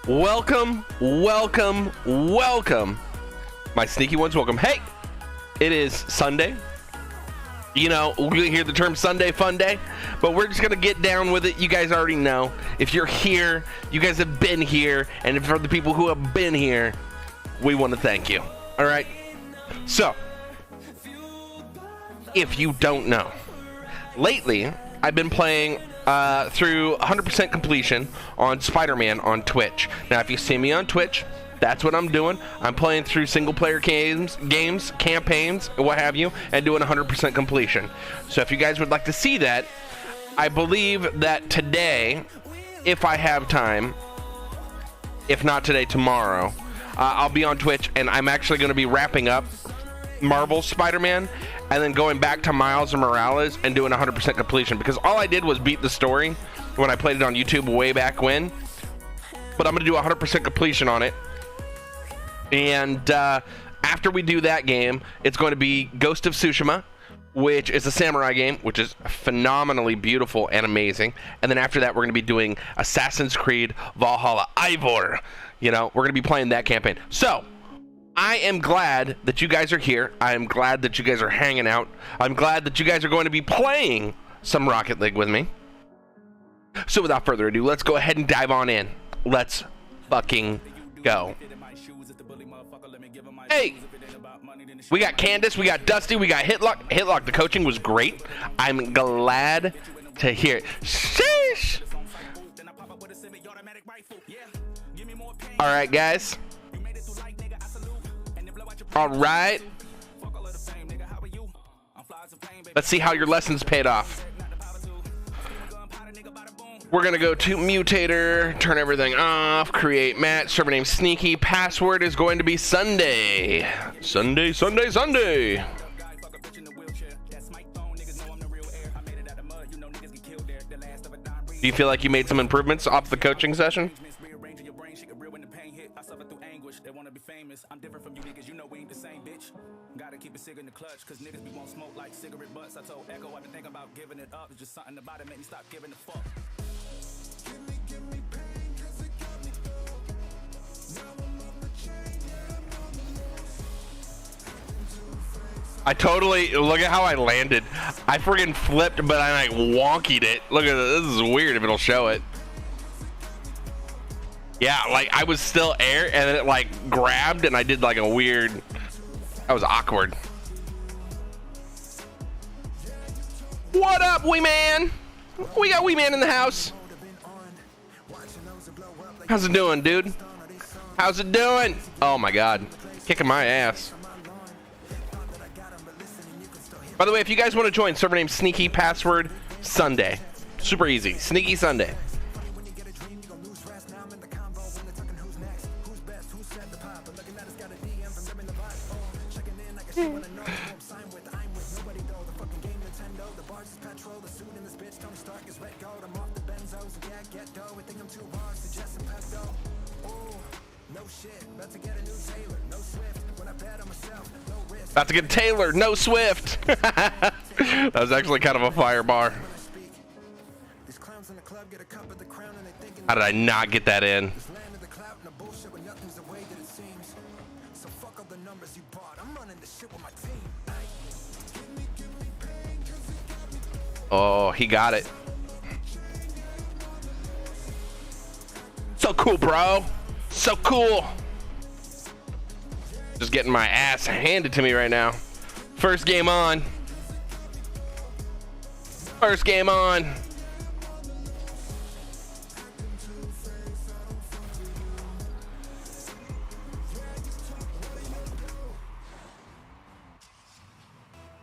Welcome, welcome, welcome. My sneaky ones, welcome. Hey, it is Sunday. You know, we hear the term Sunday Fun Day, but we're just going to get down with it. You guys already know. If you're here, you guys have been here, and for the people who have been here, we want to thank you. All right? So, if you don't know, lately, I've been playing through 100% completion on Spider-Man on Twitch. Now, if you see me on Twitch, that's what I'm doing. I'm playing through single-player games, campaigns, what have you, and doing 100% completion. So if you guys would like to see that, I believe that today, if I have time, if not today, tomorrow, I'll be on Twitch, and I'm actually going to be wrapping up Marvel Spider-Man and then going back to Miles Morales and doing 100% completion, because all I did was beat the story when I played it on YouTube way back when. But I'm going to do 100% completion on it. And after we do that game, it's going to be Ghost of Tsushima, which is a samurai game, which is phenomenally beautiful and amazing. And then after that, we're going to be doing Assassin's Creed Valhalla Eivor. You know, we're going to be playing that campaign. So I am glad that you guys are here. I am glad that you guys are hanging out. I'm glad that you guys are going to be playing some Rocket League with me. So without further ado, let's go ahead and dive on in. Let's fucking go. Hey, we got Candace, we got Dusty, we got Hitlock. Hitlock, the coaching was great. I'm glad to hear it. Sheesh. All right, guys. All right. Let's see how your lessons paid off. We're going to go to Mutator, turn everything off, create match, server name Sneaky, password is going to be Sunday. Sunday, Sunday, Sunday. Do you feel like you made some improvements off the coaching session? I'm different from you niggas, you know we ain't the same bitch. Gotta keep a cigarette in the clutch, cause niggas be won't smoke like cigarette butts. I told Echo I've been thinking about giving it up. It's just something about it make me stop giving a fuck. Give me pain, cause it got me through. Now I'm on the chain, yeah, I'm on the I totally, look at how I landed. I friggin' flipped, but I like wonkied it. Look at this, this is weird if it'll show it. Yeah, like I was still air and then it like grabbed and I did like a weird, that was awkward. What up, Wee Man? We got Wee Man in the house. How's it doing, dude? How's it doing? Oh my God, kicking my ass. By the way, if you guys want to join, server name Sneaky, password Sunday. Super easy, Sneaky Sunday. About to get Taylor, no Swift. That was actually kind of a fire bar. How did I not get that in? Oh, he got it. So cool, bro. So cool. Just getting my ass handed to me right now. First game on. First game on.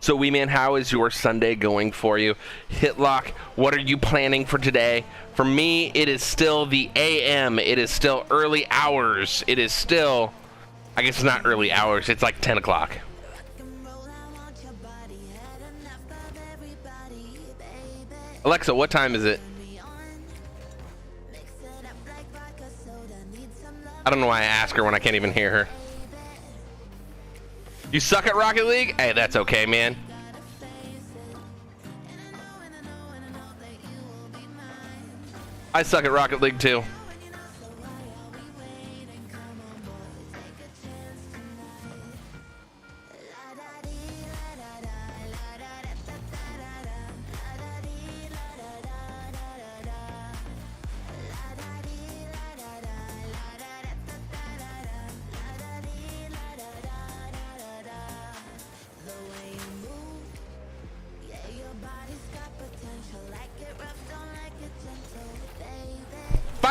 So Wee Man, how is your Sunday going for you? Hitlock, what are you planning for today? For me, it is still the AM. It is still early hours. It is still, I guess it's not early hours. It's like 10 o'clock. Alexa, what time is it? I don't know why I ask her when I can't even hear her. You suck at Rocket League? Hey, that's okay, man. I suck at Rocket League too.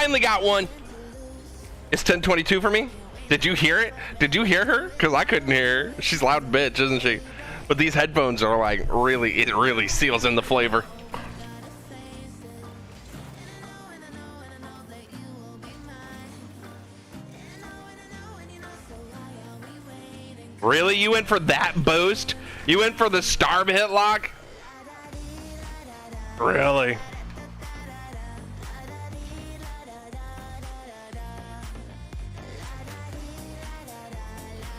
Finally got one. It's 10:22 for me. Did you hear it? Did you hear her? Because I couldn't hear her. She's a loud bitch, isn't she? But these headphones are like really, it really seals in the flavor. Really? You went for that boost? You went for the starve hit lock? Really?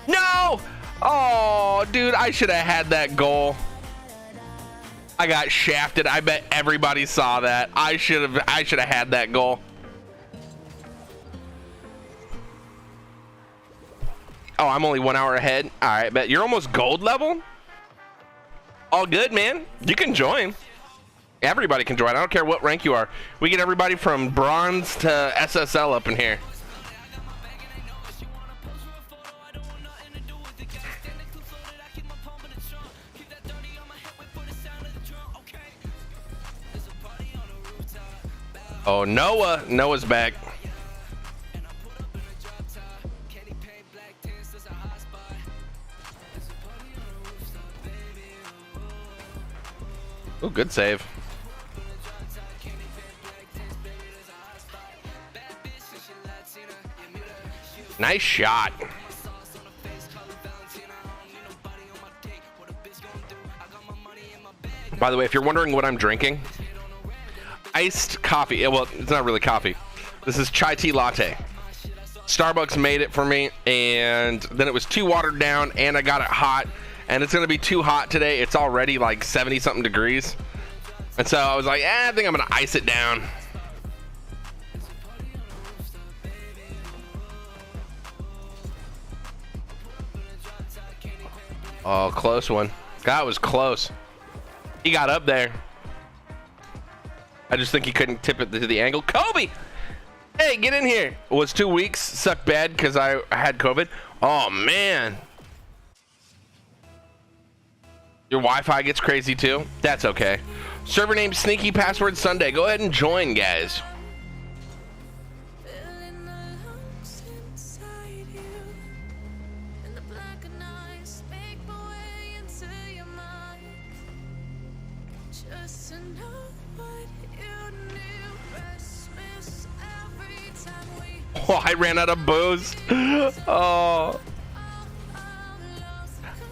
No! Oh, dude, I should have had that goal. I got shafted. I bet everybody saw that. I should have had that goal. Oh, I'm only 1 hour ahead. All right, bet you're almost gold level. All good, man. You can join. Everybody can join. I don't care what rank you are. We get everybody from bronze to SSL up in here. Oh, Noah's back. Oh, good save. Nice shot. By the way, if you're wondering what I'm drinking, iced coffee. Well, it's not really coffee. This is chai tea latte. Starbucks made it for me, and then it was too watered down, and I got it hot, and it's gonna be too hot today. It's already like 70 something degrees, and so I was like, I think I'm gonna ice it down. Oh, close one. That was close. He got up there. I just think he couldn't tip it to the angle. Kobe! Hey, get in here. It was 2 weeks. Sucked bad because I had COVID. Oh, man. Your Wi-Fi gets crazy too? That's okay. Server name Sneaky Password Sunday. Go ahead and join, guys. Oh, I ran out of boost. Oh.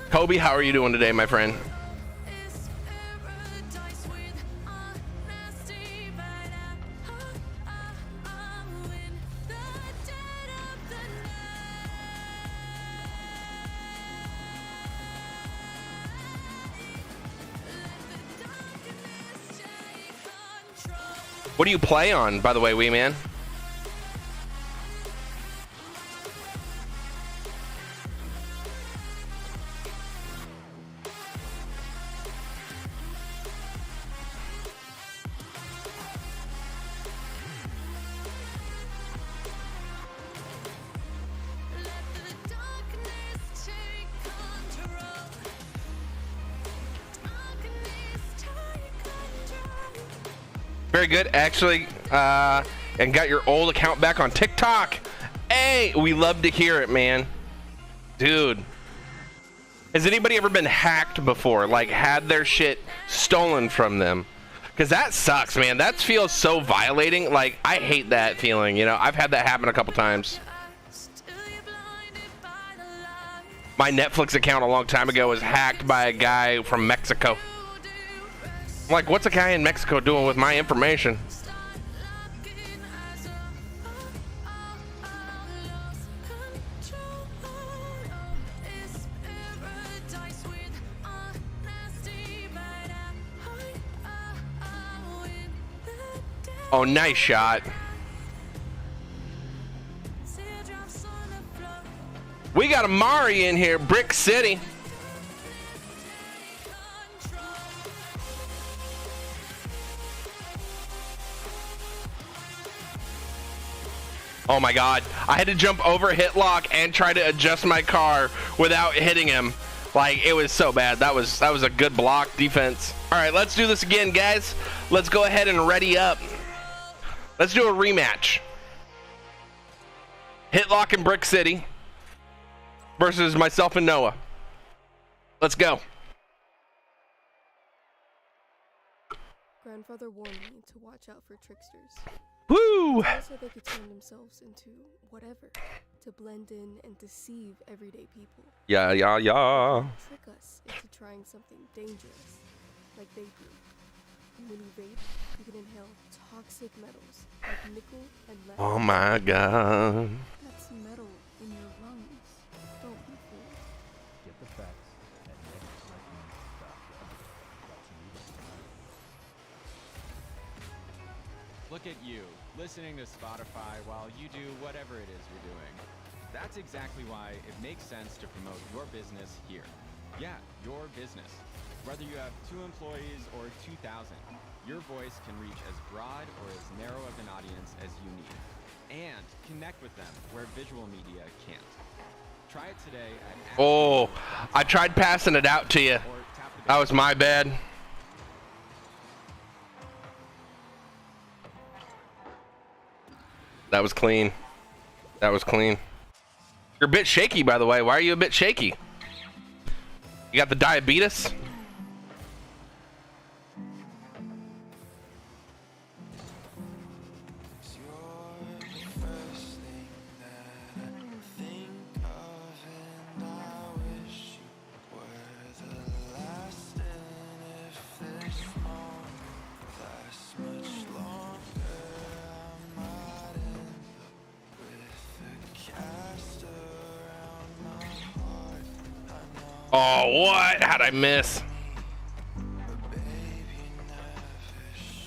Kobe, how are you doing today, my friend? What do you play on, by the way, wee man? Very good, actually, and got your old account back on TikTok. Hey, we love to hear it, man. Dude, has anybody ever been hacked before? Like, had their shit stolen from them? Because that sucks, man. That feels so violating. Like, I hate that feeling, you know? I've had that happen a couple times. My Netflix account a long time ago was hacked by a guy from Mexico. I'm like, what's a guy in Mexico doing with my information? Oh, nice shot. We got Amari in here, Brick City. Oh my God, I had to jump over Hitlock and try to adjust my car without hitting him. Like, it was so bad. That was a good block defense. All right, let's do this again, guys. Let's go ahead and ready up. Let's do a rematch. Hitlock and Brick City versus myself and Noah. Let's go. Grandfather warned me to watch out for tricksters. Woo! He said they could turn themselves into whatever to blend in and deceive everyday people. Yeah. Trick us into trying something dangerous, like vaping. And when you vape, you can inhale toxic metals like nickel and lead. Oh my god. That's metal in your lungs. Don't be fooled. Get the facts at nextmarketing.com. Look at you, listening to Spotify while you do whatever it is you're doing. That's exactly why it makes sense to promote your business here. Yeah, your business. Whether you have 2 employees or 2,000, your voice can reach as broad or as narrow of an audience as you need. And connect with them where visual media can't. Try it today at Oh, I tried passing it out to you. That was my bad. That was clean. That was clean. You're a bit shaky, by the way. Why are you a bit shaky? You got the diabetes? Oh, what? How'd I miss?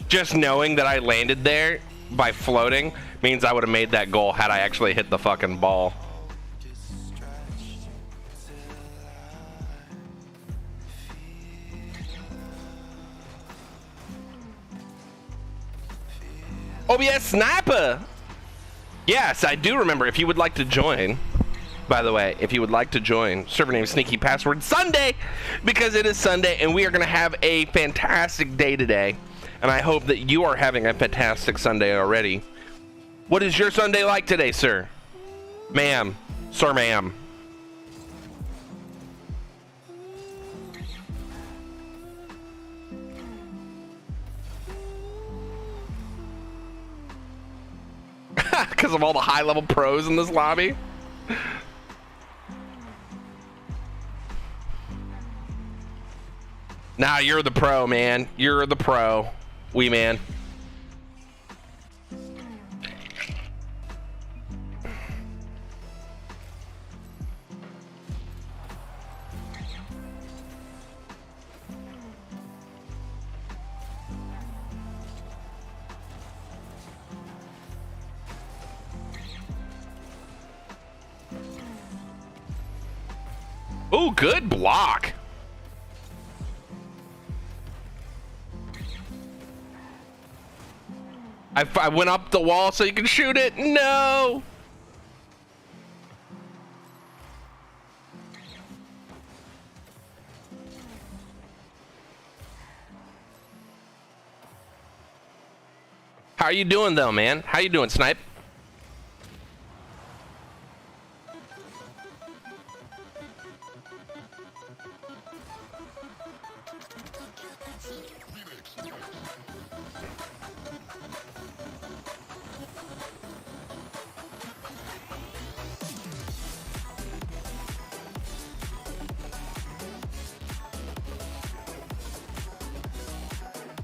Just knowing that I landed there by floating means I would have made that goal had I actually hit the fucking ball. OBS Sniper! Yes, I do remember. If you would like to join, by the way, if you would like to join, server name Sneaky Password Sunday, because it is Sunday and we are going to have a fantastic day today. And I hope that you are having a fantastic Sunday already. What is your Sunday like today, sir? Ma'am. Sir, ma'am. Because of all the high-level pros in this lobby? Nah, you're the pro, man. You're the pro. Wee man. Ooh, good block. I went up the wall so you can shoot it. No. How are you doing though, man? How you doing, Snipe?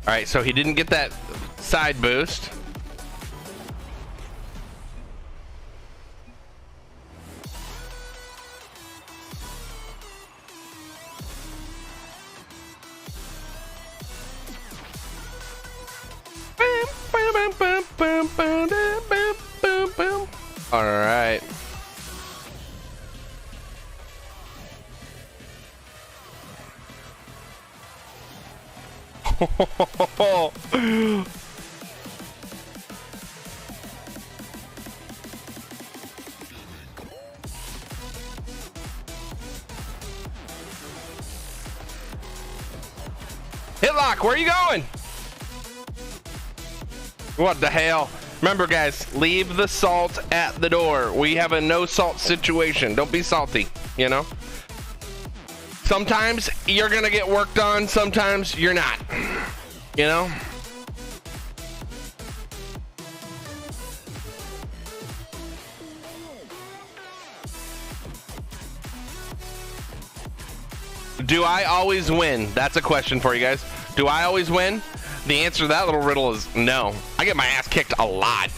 All right, so he didn't get that side boost. All right. Hitlock, where are you going? What the hell? Remember, guys, leave the salt at the door. We have a no salt situation. Don't be salty, you know? Sometimes you're gonna get worked on, sometimes you're not, you know? Do I always win? That's a question for you guys. Do I always win? The answer to that little riddle is no. I get my ass kicked a lot.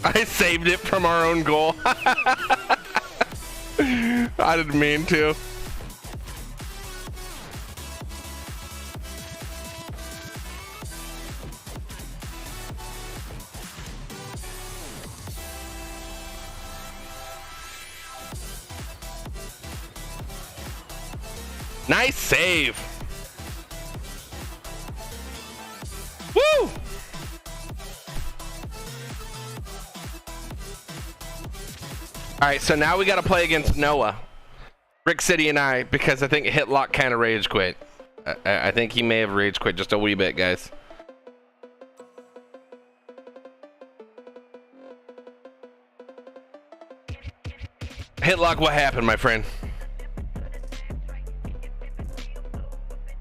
I saved it from our own goal. I didn't mean to. Nice save. Woo! All right, so now we got to play against Noah, Rick City, and I, because I think Hitlock kind of rage quit. I think he may have rage quit just a wee bit, guys. Hitlock, what happened, my friend?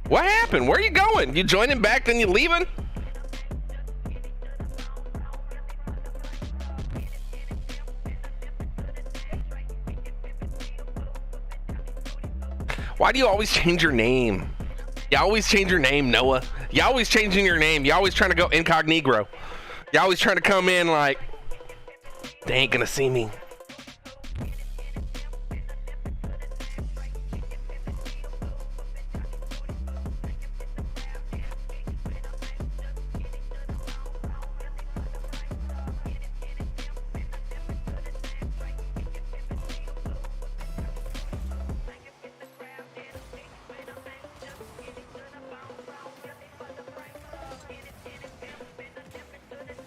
What happened? Where are you going? You joining back, then you leaving? Why do you always change your name? You always change your name, Noah. You always changing your name. You always trying to go incognito. You always trying to come in like, they ain't gonna see me.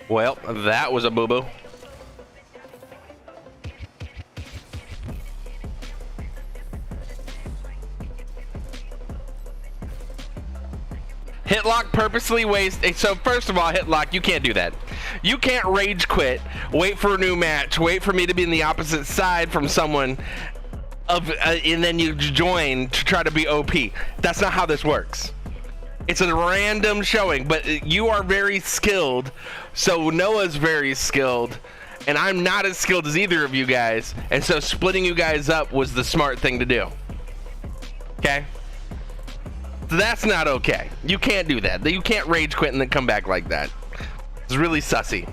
Well, that was a boo-boo. Hitlock purposely wastes. So first of all, Hitlock, you can't do that. You can't rage quit, wait for a new match, wait for me to be in the opposite side from someone, and then you join to try to be OP. That's not how this works. It's a random showing, but you are very skilled, so Noah's very skilled, and I'm not as skilled as either of you guys, and so splitting you guys up was the smart thing to do. Okay? So that's not okay. You can't do that. You can't rage quit and then come back like that. It's really sussy.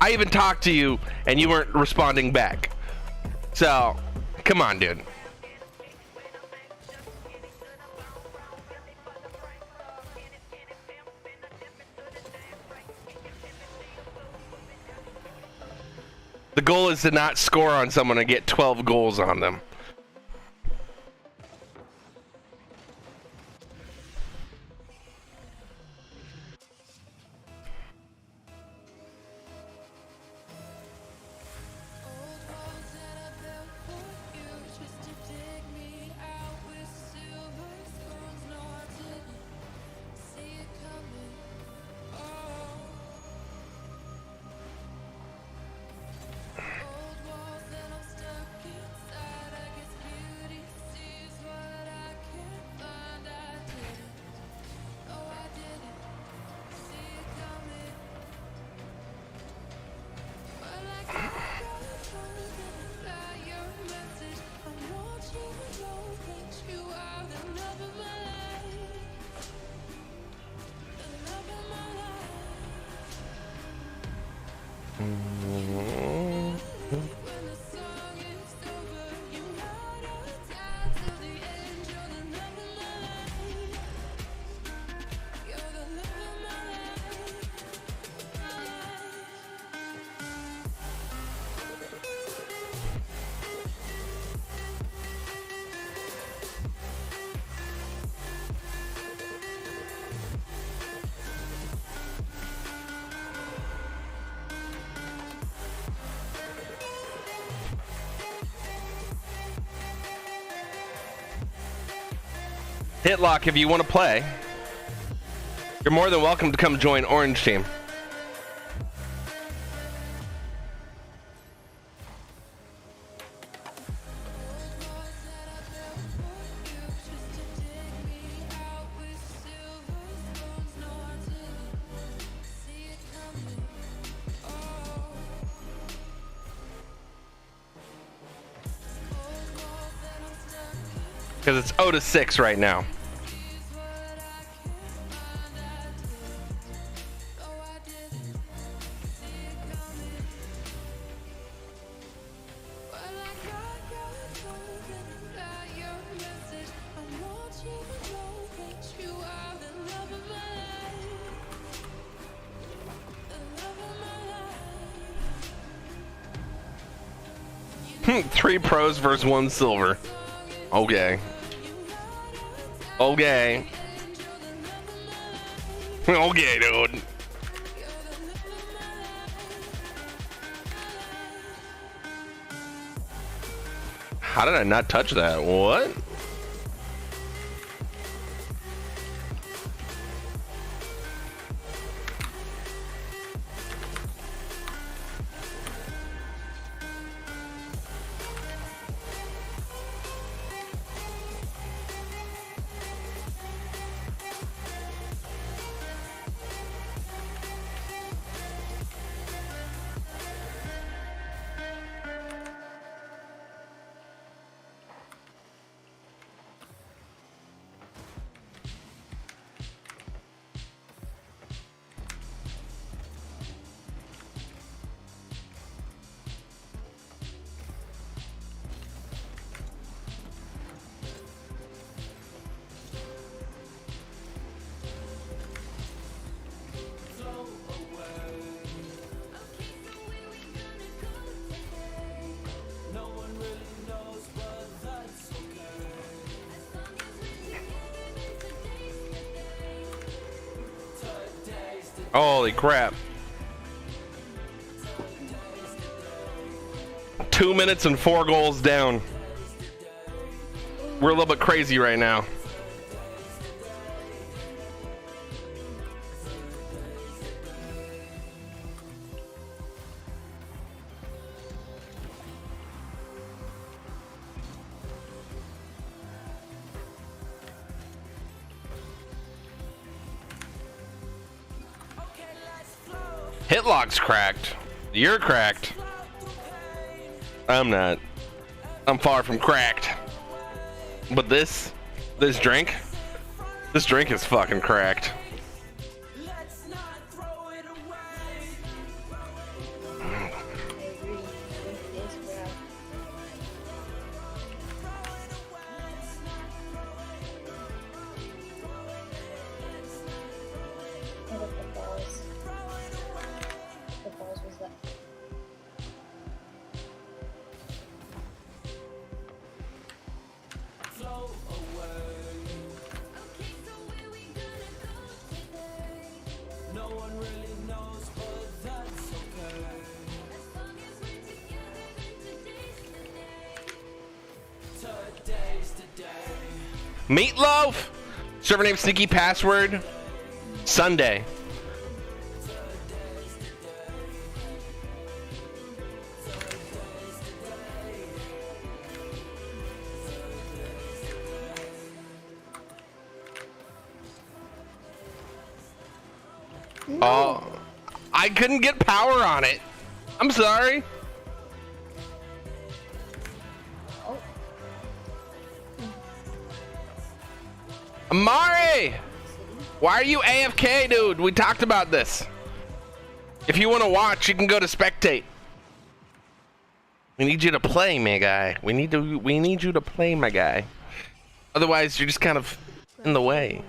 I even talked to you, and you weren't responding back. So, come on, dude. The goal is to not score on someone and get 12 goals on them. Hitlock, if you want to play, you're more than welcome to come join Orange Team. Because it's 0-6 right now. Three pros versus one silver. Okay. Okay. Okay, dude. How did I not touch that? What? Holy crap. 2 minutes and 4 goals down. We're a little bit crazy right now. Hitlock's cracked. You're cracked. I'm not. I'm far from cracked. But this drink is fucking cracked. Meatloaf, server name Sneaky Password, Sunday. No. Oh, I couldn't get power on it. I'm sorry. Amari! Why are you AFK, dude? We talked about this. If you want to watch, you can go to spectate. We need you to play, my guy. We need you to play, my guy. Otherwise, you're just kind of in the way. To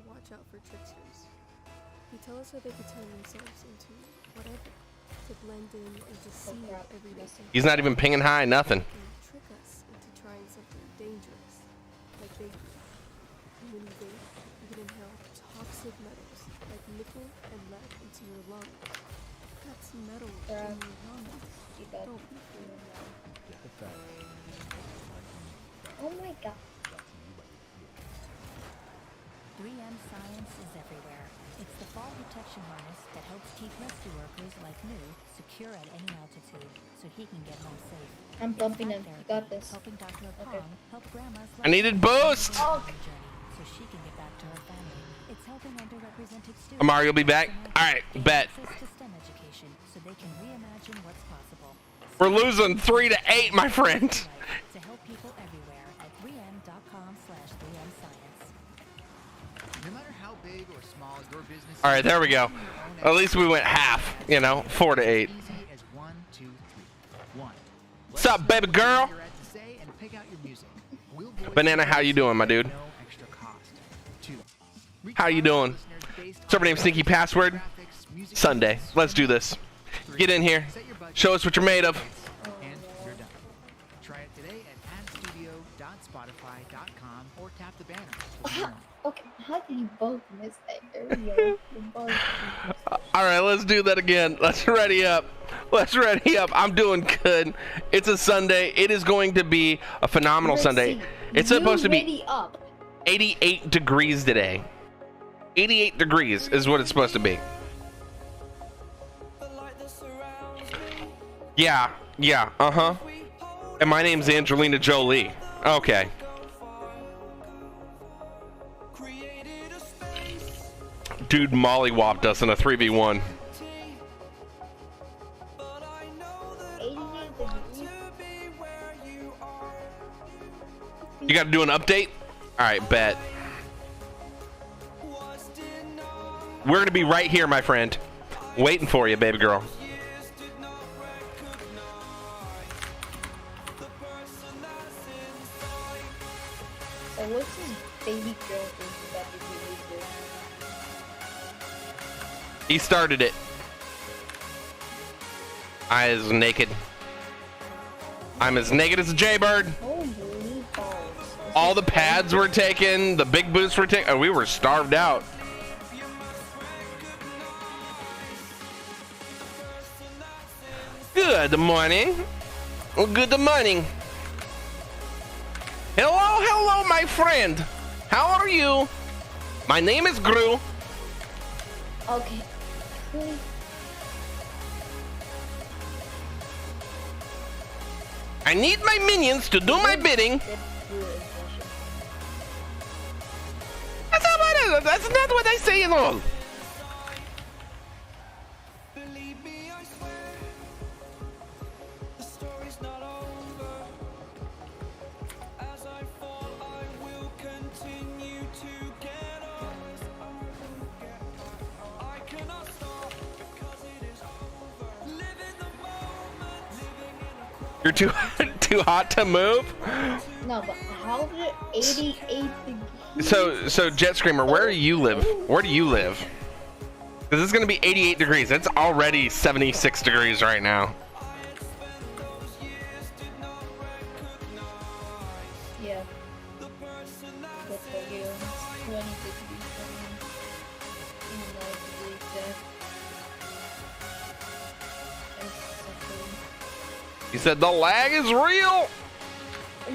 watch out for tricksters. You tell us how they could turn themselves into whatever, to blend in and deceive everyday people. He's not even pinging high, nothing. And trick us into trying something dangerous, like vaping. And when you vape, you can inhale toxic metals like nickel and lead into your lungs. That's metal in your lungs. Don't be fooled. Get the facts. Oh my god. 3M Science is everywhere. It's the fall protection harness that helps teeth rescue workers like New secure at any altitude so he can get home safe. I'm bumping him. Therapy, You got this. Helping Dr. Okay. Pong help grandma's I needed boost. Oh, journey so she can get back to her family. It's helping underrepresented students. Amari will be back. All right, bet. Access to STEM education so they can reimagine what's possible. We're losing 3-8, my friend. To help people everywhere at 3m.com/3mscience. No matter how big or small your business All right, there we go. At least we went half, you know, 4-8. easy as 1, 2, 3. 1. What's up, baby girl? Your ad to say and pick out your music. We'll voice Banana, your how you doing, my dude? no extra cost. 2. How you doing? Server name Sneaky Password. Sunday. Let's do this. Get in here. Show us what you're made of. And you're done. Try it today at adstudio.spotify.com or tap the banner. to learn. okay. How did you both miss that earlier? You both All right, let's do that again. Let's ready up. Let's ready up. I'm doing good. It's a Sunday. It is going to be a phenomenal Sunday. It's supposed to be ready up. 88 degrees today. 88 degrees is what it's supposed to be. Yeah, uh-huh. And my name's Angelina Jolie. Okay. Dude mollywopped us in a 3v1. 88 degrees. You gotta do an update? Alright, bet. We're gonna be right here, my friend. Waiting for you, baby girl. So what's this baby girl thing about the baby He started it. I is naked. I'm as naked as a jaybird. Holy balls. All the pads were taken. The big boots were taken. Oh, we were starved out. Good morning. Good morning. Hello, my friend. How are you? My name is Gru. Okay. Please. I need my minions to do my bidding. Get through it, Sasha. That's not what I, that's not what I say at all. You're too too hot to move. No, but how did 88 degrees? So Jet Screamer, where do you live? Where do you live? Because it's gonna be 88 degrees. It's already 76 degrees right now. Yeah. Good for you. 20 degrees for me. Even though it's really exact. It's suffering. He said the lag is real.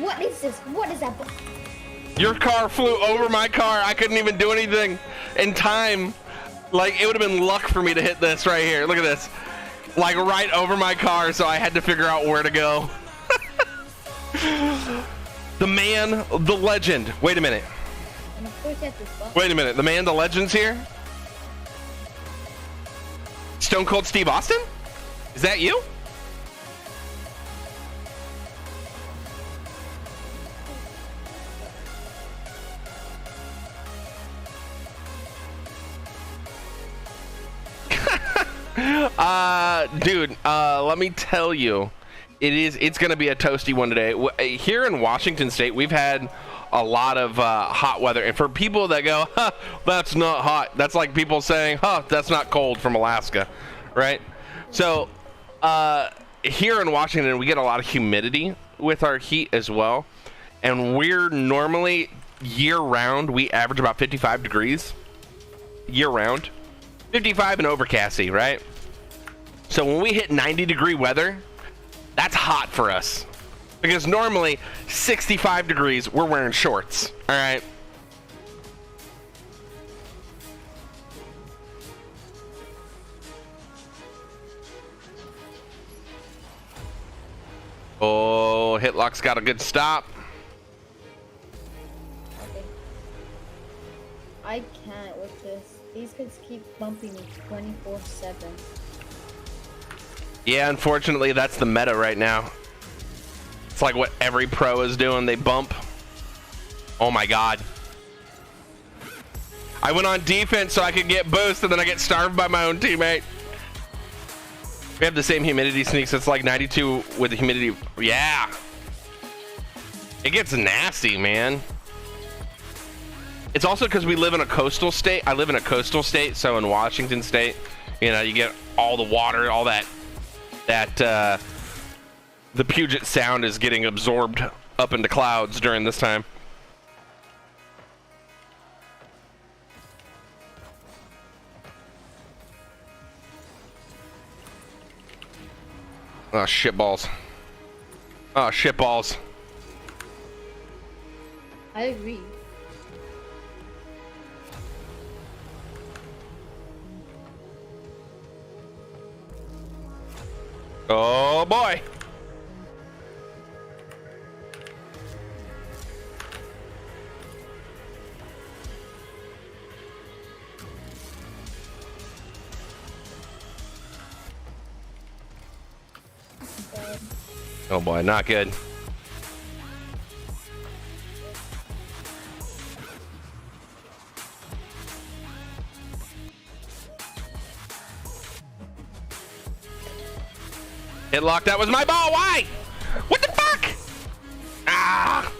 What is this? What is that? Your car flew over my car. I couldn't even do anything in time. Like, it would have been luck for me to hit this right here. Look at this. Like, right over my car, so I had to figure out where to go. The man, the legend. Wait a minute. And of course, you have this bump. Wait a minute. The man, the legend's here? Stone Cold Steve Austin? Is that you? Dude, let me tell you, it's gonna be a toasty one today. Here in Washington State, we've had a lot of hot weather, and for people that go, huh, that's not hot, that's like people saying, huh, that's not cold from Alaska, right? So here in Washington, we get a lot of humidity with our heat as well, and we're normally year round, we average about 55 degrees year round, 55 and overcasty, right? So when we hit 90-degree weather, that's hot for us, because normally 65 degrees, we're wearing shorts. All right. Oh, Hitlock's got a good stop. Okay. I can't with this. These kids keep bumping me 24/7. Yeah, unfortunately, that's the meta right now. It's like what every pro is doing. They bump. Oh my god. I went on defense so I could get boost, and then I get starved by my own teammate. We have the same humidity sneaks. It's like 92 with the humidity. Yeah. It gets nasty, man. It's also because we live in a coastal state. I live in a coastal state, so in Washington State, you know, you get all the water, all that the Puget Sound is getting absorbed up into clouds during this time. Oh, shitballs. Oh, shitballs. I agree. Oh, boy. Oh boy, not good. Hitlock, that was my ball. Why? What the fuck? Ah!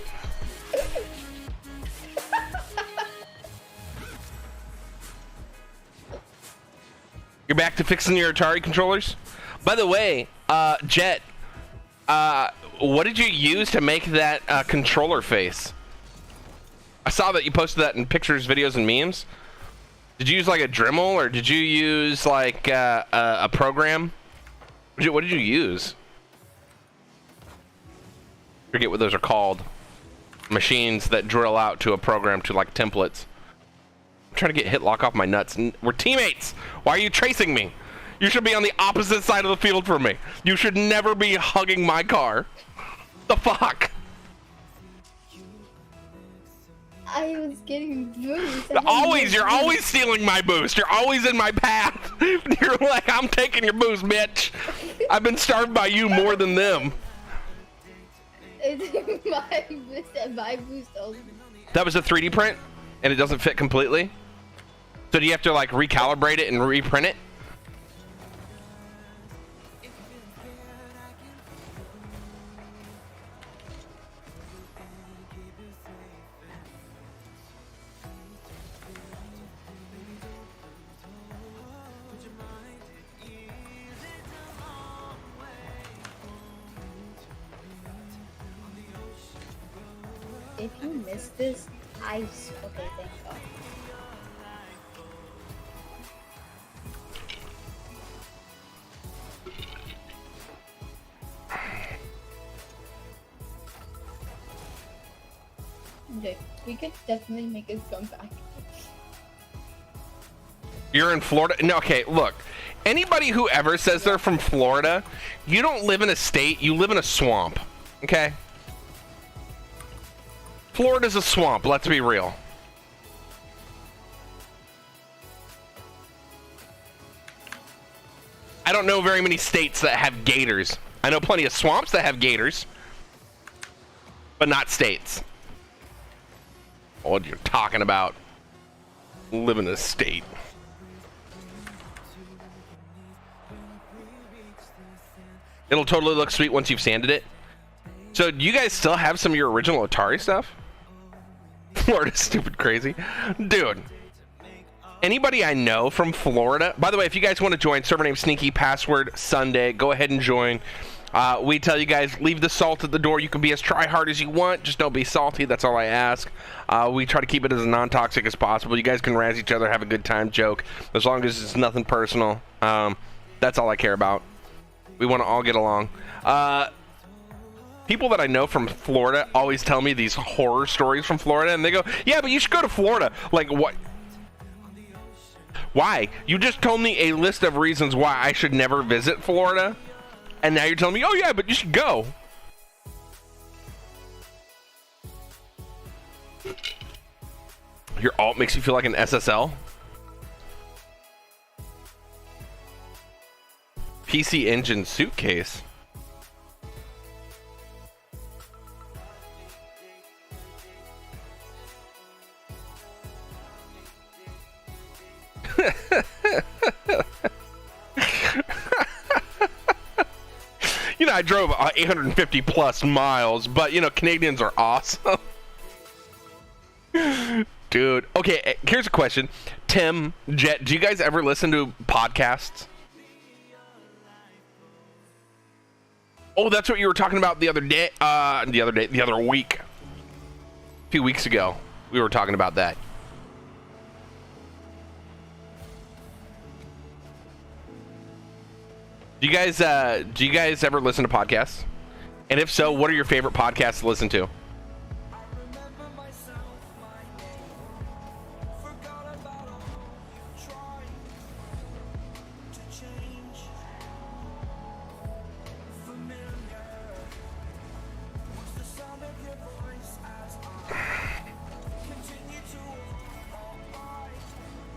You're back to fixing your Atari controllers? By the way, Jet, what did you use to make that controller face? I saw that you posted that in pictures, videos, and memes. Did you use like a Dremel, or did you use like a program? What did you use? Forget what those are called. Machines that drill out to a program to like templates. I'm trying to get Hitlock off my nuts. We're teammates. Why are you tracing me? You should be on the opposite side of the field from me. You should never be hugging my car. The fuck? I was getting boost. You're always stealing my boost. You're always in my path. You're like, I'm taking your boost, bitch. I've been starved by you more than them. It's my boost and my boost only. That was a 3D print, and it doesn't fit completely. So do you have to like recalibrate it and reprint it? If you miss this, okay, thank God. Okay, we could definitely make a comeback. You're in Florida? No, okay, look. Anybody who ever says they're from Florida, you don't live in a state, you live in a swamp. Okay? Florida's a swamp, let's be real. I don't know very many states that have gators. I know plenty of swamps that have gators, but not states. What you're talking about? Live in a state. It'll totally look sweet once you've sanded it. So do you guys still have some of your original Atari stuff? Florida's stupid crazy. Dude. Anybody I know from Florida, by the way, if you guys want to join, server name Sneaky, password Sunday, go ahead and join. We tell you guys, leave the salt at the door. You can be as try hard as you want, just don't be salty. That's all I ask. We try to keep it as non-toxic as possible. You guys can razz each other, have a good time, joke, as long as it's nothing personal. That's all I care about. We want to all get along. People that I know from Florida always tell me these horror stories from Florida, and they go, yeah, but you should go to Florida. Like, what? Why? You just told me a list of reasons why I should never visit Florida, and now you're telling me, oh yeah, but you should go. Your alt makes you feel like an SSL? PC Engine suitcase. You know, I drove 850 plus miles, but you know, Canadians are awesome. Dude, okay, here's a question. Tim, Jet, do you guys ever listen to podcasts? Oh, that's what you were talking about the other day. The other week. A few weeks ago, we were talking about that. Do you guys ever listen to podcasts? And if so, what are your favorite podcasts to listen to?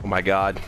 Oh my God.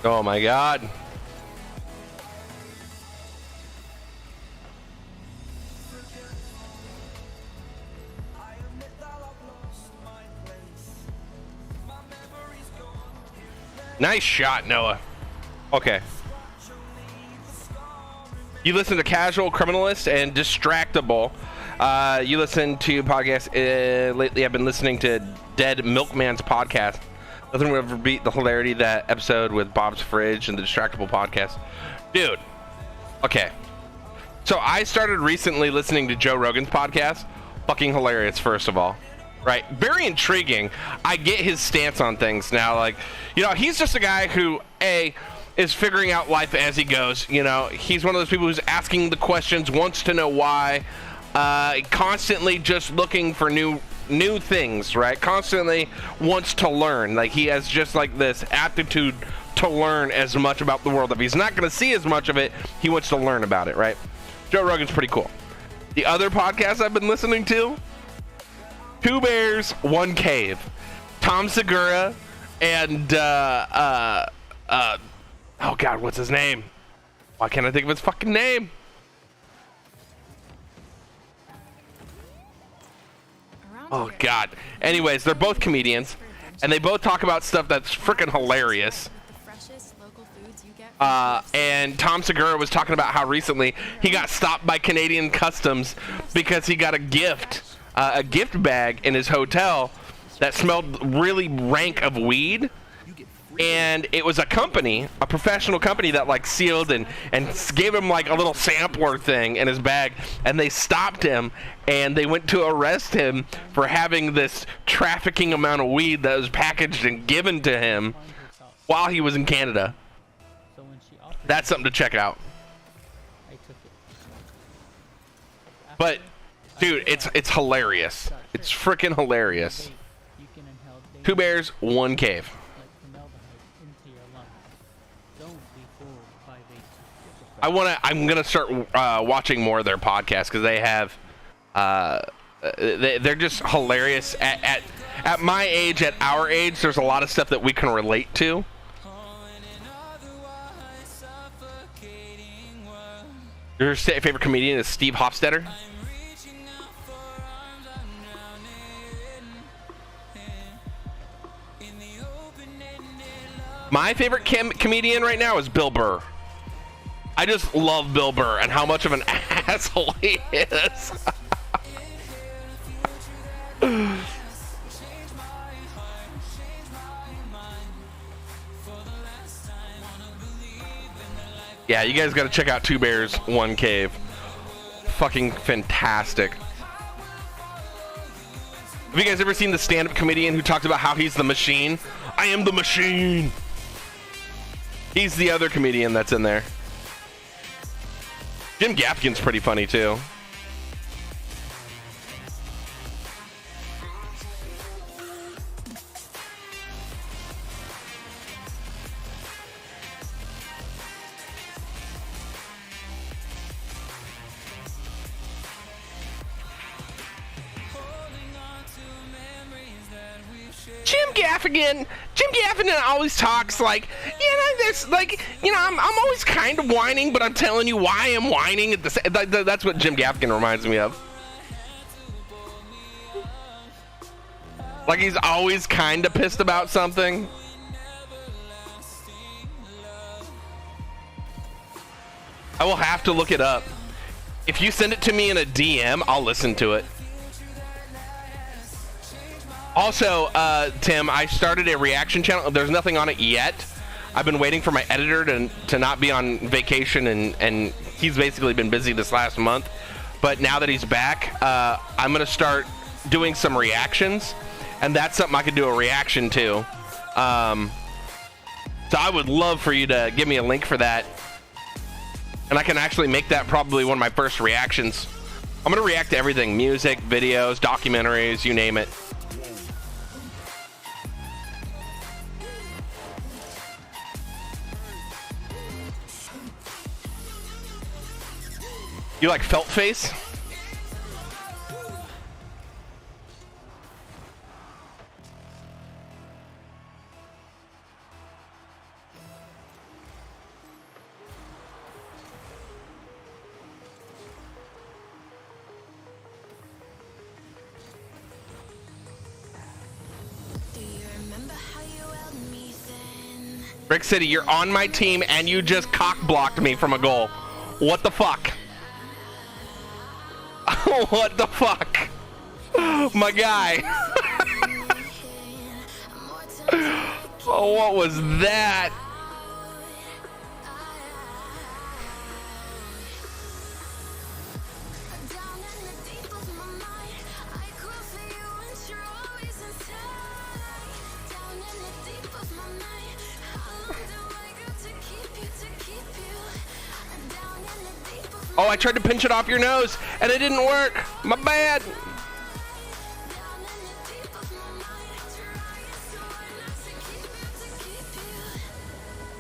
Oh my God. Nice shot, Noah. Okay. You listen to Casual Criminalist and Distractable. You listen to podcasts. Lately, I've been listening to Dead Milkman's podcast. Nothing will ever beat the hilarity of that episode with Bob's Fridge and the Distractable podcast. Dude. Okay. So I started recently listening to Joe Rogan's podcast. Fucking hilarious, first of all. Right? Very intriguing. I get his stance on things now. Like, you know, he's just a guy who, is figuring out life as he goes. You know, he's one of those people who's asking the questions, wants to know why, constantly just looking for new things, right? Constantly wants to learn. Like, he has just like this aptitude to learn as much about the world. If he's not going to see as much of it, he wants to learn about it, right? Joe Rogan's pretty cool. The other podcasts I've been listening to, Two Bears, One Cave, Tom Segura, and oh God, what's his name? Why can't I think of his fucking name? Oh God. Anyways, they're both comedians, and they both talk about stuff that's freaking hilarious. And Tom Segura was talking about how recently he got stopped by Canadian Customs because he got a gift bag in his hotel that smelled really rank of weed. And it was a professional company that like sealed and gave him like a little sampler thing in his bag, and they stopped him and they went to arrest him for having this trafficking amount of weed that was packaged and given to him while he was in Canada. That's something to check out. But Dude, it's hilarious. It's freaking hilarious. You can inhale 2 bears, 1 cave. like formaldehyde into your lungs. Don't be fooled by I'm gonna start watching more of their podcasts because they have, they're just hilarious. At my age, at our age, there's a lot of stuff that we can relate to. Your favorite comedian is Steve Hofstetter. My favorite comedian right now is Bill Burr. I just love Bill Burr and how much of an asshole he is. Yeah, you guys got to check out 2 bears, 1 cave. Fucking fantastic. Have you guys ever seen the stand-up comedian who talks about how he's the machine? I am the machine. He's the other comedian that's in there. Jim Gaffigan's pretty funny too. Jim Gaffigan always talks like, there's like, I'm always kind of whining, but I'm telling you why I'm whining at the that's what Jim Gaffigan reminds me of. Like he's always kind of pissed about something. I will have to look it up. If you send it to me in a DM, I'll listen to it. Also, Tim, I started a reaction channel. There's nothing on it yet. I've been waiting for my editor to not be on vacation, and he's basically been busy this last month. But now that he's back, I'm going to start doing some reactions, and that's something I could do a reaction to. So I would love for you to give me a link for that, and I can actually make that probably one of my first reactions. I'm going to react to everything: music, videos, documentaries, you name it. You like Felt Face? Brick City, you're on my team and you just cock blocked me from a goal. What the fuck? What the fuck? My guy. Oh, what was that? Oh, I tried to pinch it off your nose and it didn't work. My bad.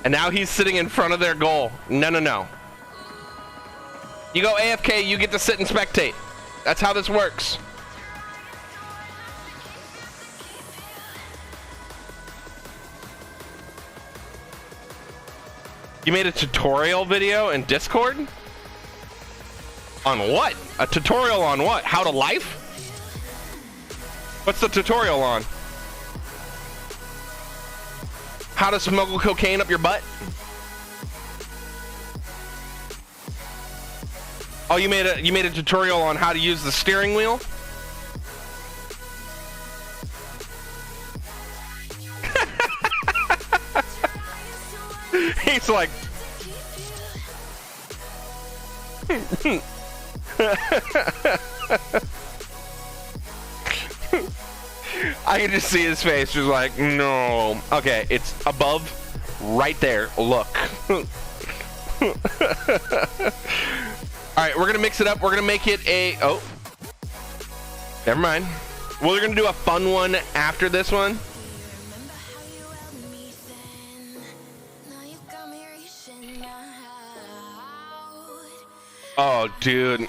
And now he's sitting in front of their goal. No, no, no. You go AFK, you get to sit and spectate. That's how this works. You made a tutorial video in Discord? On what? A tutorial on what? How to life? What's the tutorial on? How to smuggle cocaine up your butt? Oh, you made a tutorial on how to use the steering wheel? He's like I can just see his face just like, no. Okay, it's above right there. Look. Alright, we're gonna mix it up. We're gonna make it a Never mind. We're gonna do a fun one after this one. Oh, dude,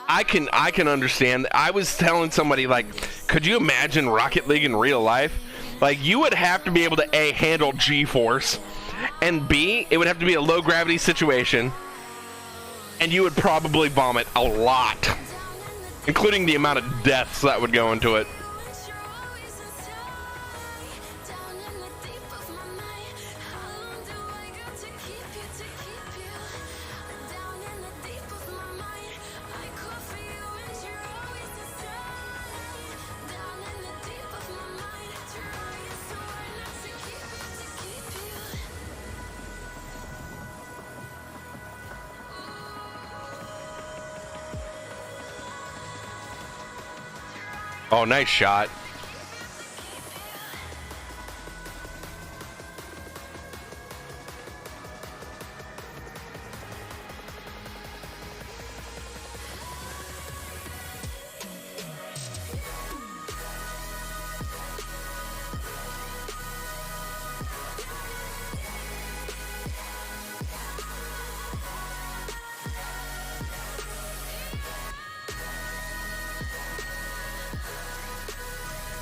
I can understand. I was telling somebody, like, could you imagine Rocket League in real life? Like, you would have to be able to A, handle G-force, and B, it would have to be a low gravity situation, and you would probably vomit a lot, including the amount of deaths that would go into it. Oh, nice shot.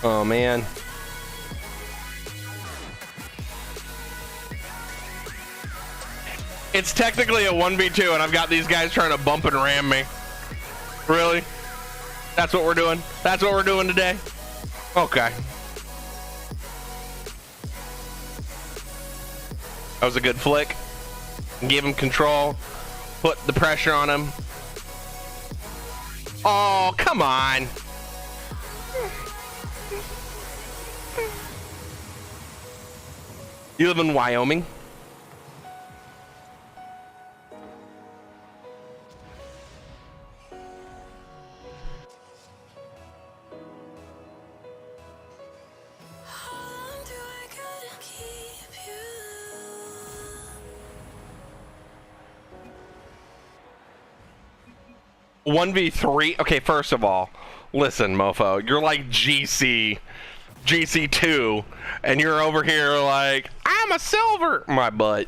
Oh, man. It's technically a 1v2, and I've got these guys trying to bump and ram me. Really? That's what we're doing? That's what we're doing today? Okay. That was a good flick. Give him control. Put the pressure on him. Oh, come on. You live in Wyoming? One v 3. Okay, first of all, listen, mofo, you're like GC2, and you're over here like, I'm a silver. My butt.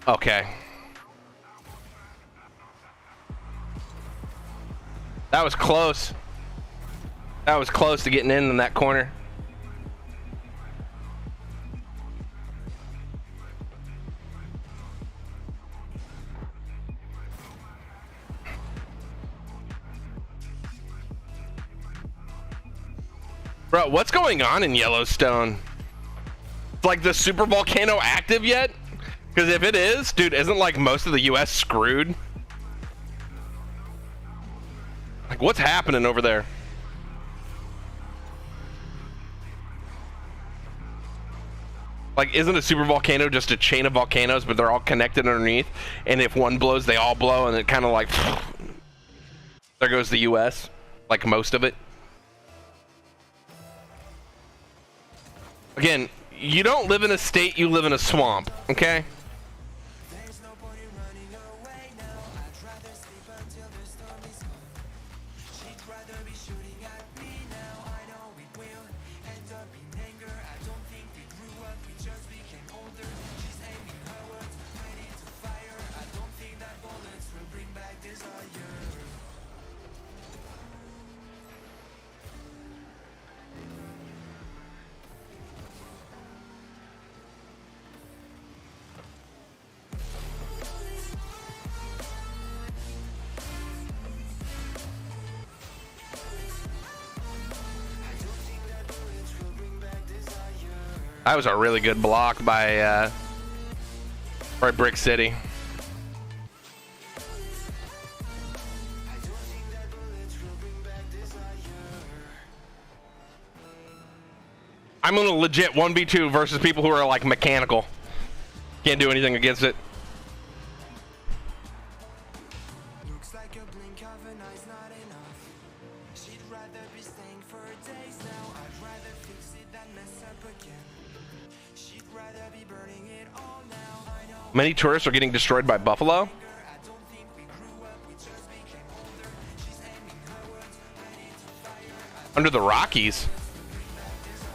Okay. That was close. That was close to getting in that corner. Bro, what's going on in Yellowstone? It's like the super volcano active yet? Because if it is, dude, isn't like most of the US screwed? Like, what's happening over there? Like, isn't a super volcano just a chain of volcanoes, but they're all connected underneath? And if one blows, they all blow, and it kind of like, there goes the U.S., like most of it. Again, you don't live in a state, you live in a swamp, okay? That was a really good block by Brick City. I'm gonna legit 1v2 versus people who are like mechanical. Can't do anything against it. Looks like a blink of an eye's not enough. She'd rather be staying for days now. I'd rather fix it than mess up again. She'd rather be burning it all now. I know. Many tourists are getting destroyed by buffalo. I don't think we grew up, we just became older. She's aiming her words, ready to fire. Under the Rockies.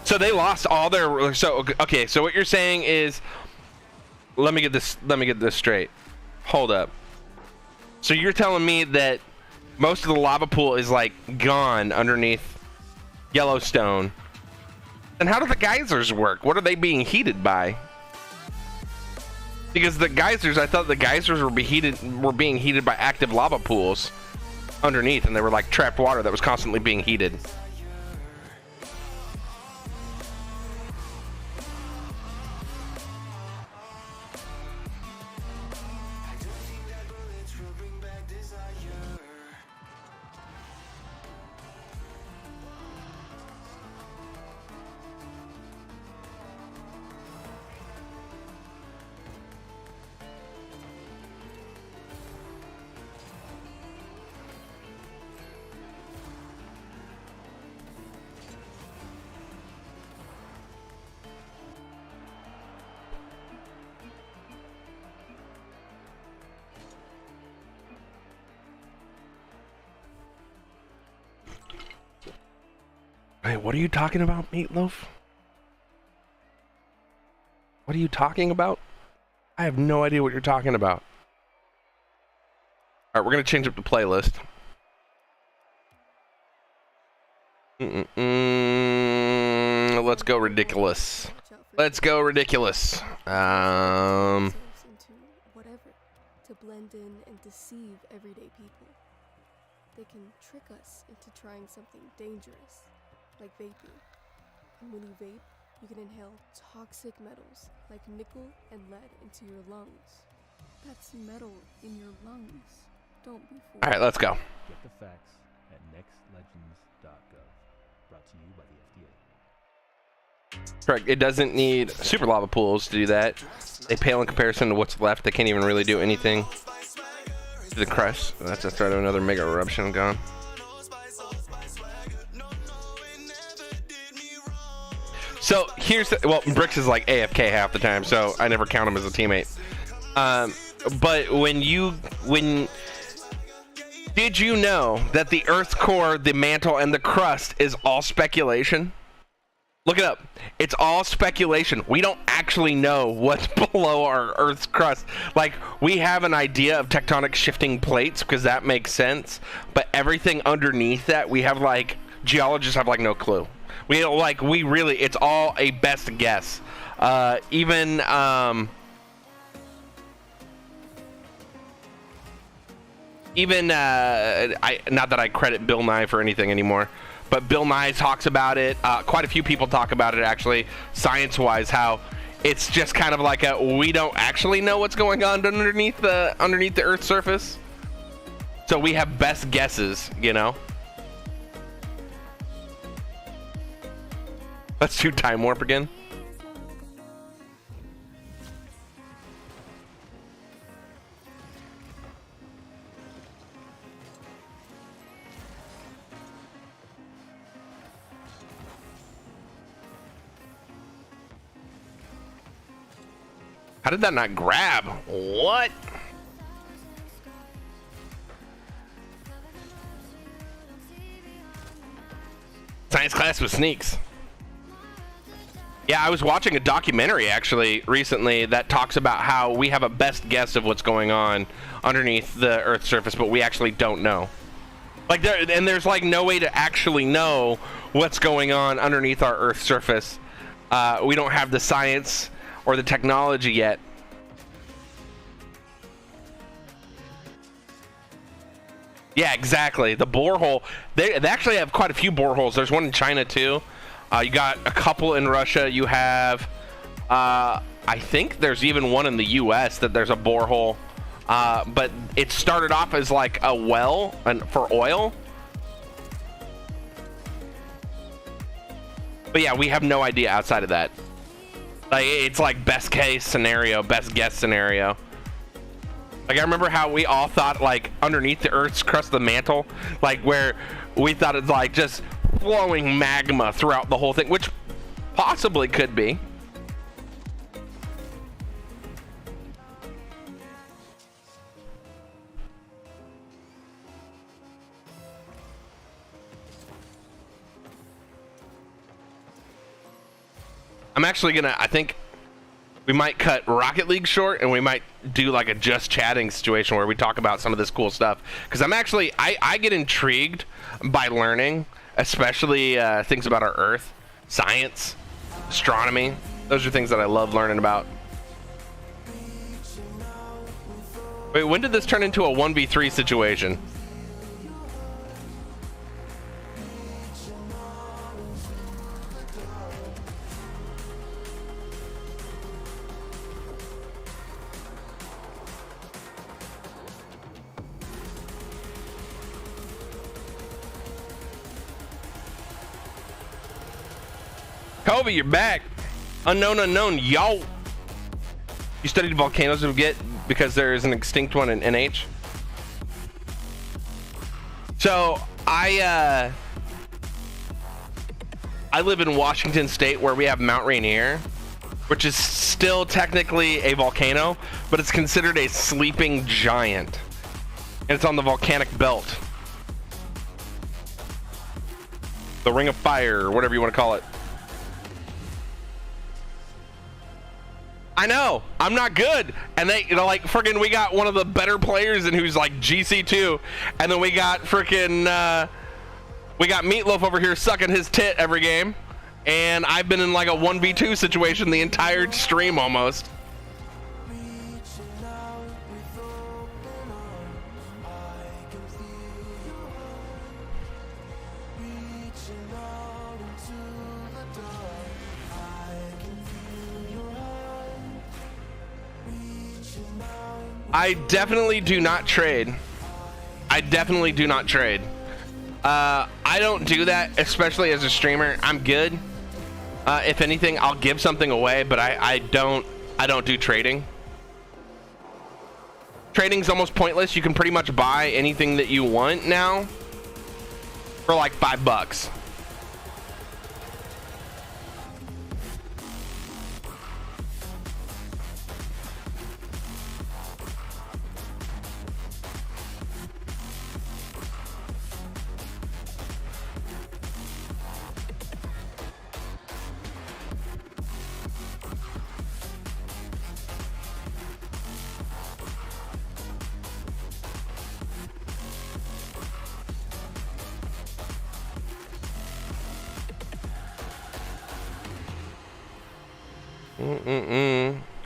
So they lost all their. So okay. So what you're saying is, let me get this straight. Hold up. So you're telling me that most of the lava pool is like gone underneath Yellowstone. Then how do the geysers work? What are they being heated by? Because the geysers, I thought the geysers were being heated by active lava pools underneath, and they were like trapped water that was constantly being heated. Hey, what are you talking about, Meatloaf? What are you talking about? I have no idea what you're talking about. All right, we're gonna change up the playlist. Let's go ridiculous. Let's go ridiculous. Into whatever to blend in and deceive everyday people. They can trick us into trying something dangerous, like vaping. And when you vape, you can inhale toxic metals like nickel and lead into your lungs. That's metal in your lungs. Don't be fooled. All right, let's go. Get the facts at nextlegends.gov. Brought to you by the FDA. Correct. It doesn't need super lava pools to do that. They pale in comparison to what's left. They can't even really do anything to the crust. That's the start of another mega eruption gone. So here's the, well, Bricks is like AFK half the time, so I never count him as a teammate. But did you know that the Earth's core, the mantle, and the crust is all speculation? Look it up. It's all speculation. We don't actually know what's below our Earth's crust. Like, we have an idea of tectonic shifting plates because that makes sense, but everything underneath that, we have like, geologists have like no clue. It's all a best guess. Not that I credit Bill Nye for anything anymore, but Bill Nye talks about it. Quite a few people talk about it, actually, science-wise, how it's just kind of like we don't actually know what's going on underneath the Earth's surface. So we have best guesses, you know? Let's do Time Warp again. How did that not grab? What? Science class with sneaks. Yeah, I was watching a documentary actually recently that talks about how we have a best guess of what's going on underneath the Earth's surface, but we actually don't know. Like there's like no way to actually know what's going on underneath our Earth's surface. We don't have the science or the technology yet. Yeah, exactly. The borehole. They actually have quite a few boreholes. There's one in China too. You got a couple in Russia. You have, I think there's even one in the U.S. that there's a borehole. But it started off as like a well for oil. But yeah, we have no idea outside of that. Like, it's like best case scenario, best guess scenario. Like, I remember how we all thought, like, underneath the Earth's crust, the mantle, like, where we thought it's like just flowing magma throughout the whole thing, which possibly could be. I'm actually gonna, I think we might cut Rocket League short and we might do like a just chatting situation where we talk about some of this cool stuff. Because I'm actually, I get intrigued by learning, especially things about our Earth, science, astronomy. Those are things that I love learning about. Wait, when did this turn into a 1v3 situation? Kobe, you're back. Unknown, yo. You studied volcanoes of Git because there is an extinct one in NH. So I live in Washington State where we have Mount Rainier, which is still technically a volcano, but it's considered a sleeping giant. And it's on the volcanic belt. The Ring of Fire, or whatever you want to call it. I know, I'm not good. And they, you know, like, freaking, we got one of the better players and who's like GC2. And then we got freaking, we got Meatloaf over here sucking his tit every game. And I've been in like a 1v2 situation the entire stream almost. I definitely do not trade. I don't do that, especially as a streamer. I'm good. If anything, I'll give something away, but I don't do trading. Trading's almost pointless. You can pretty much buy anything that you want now for like $5.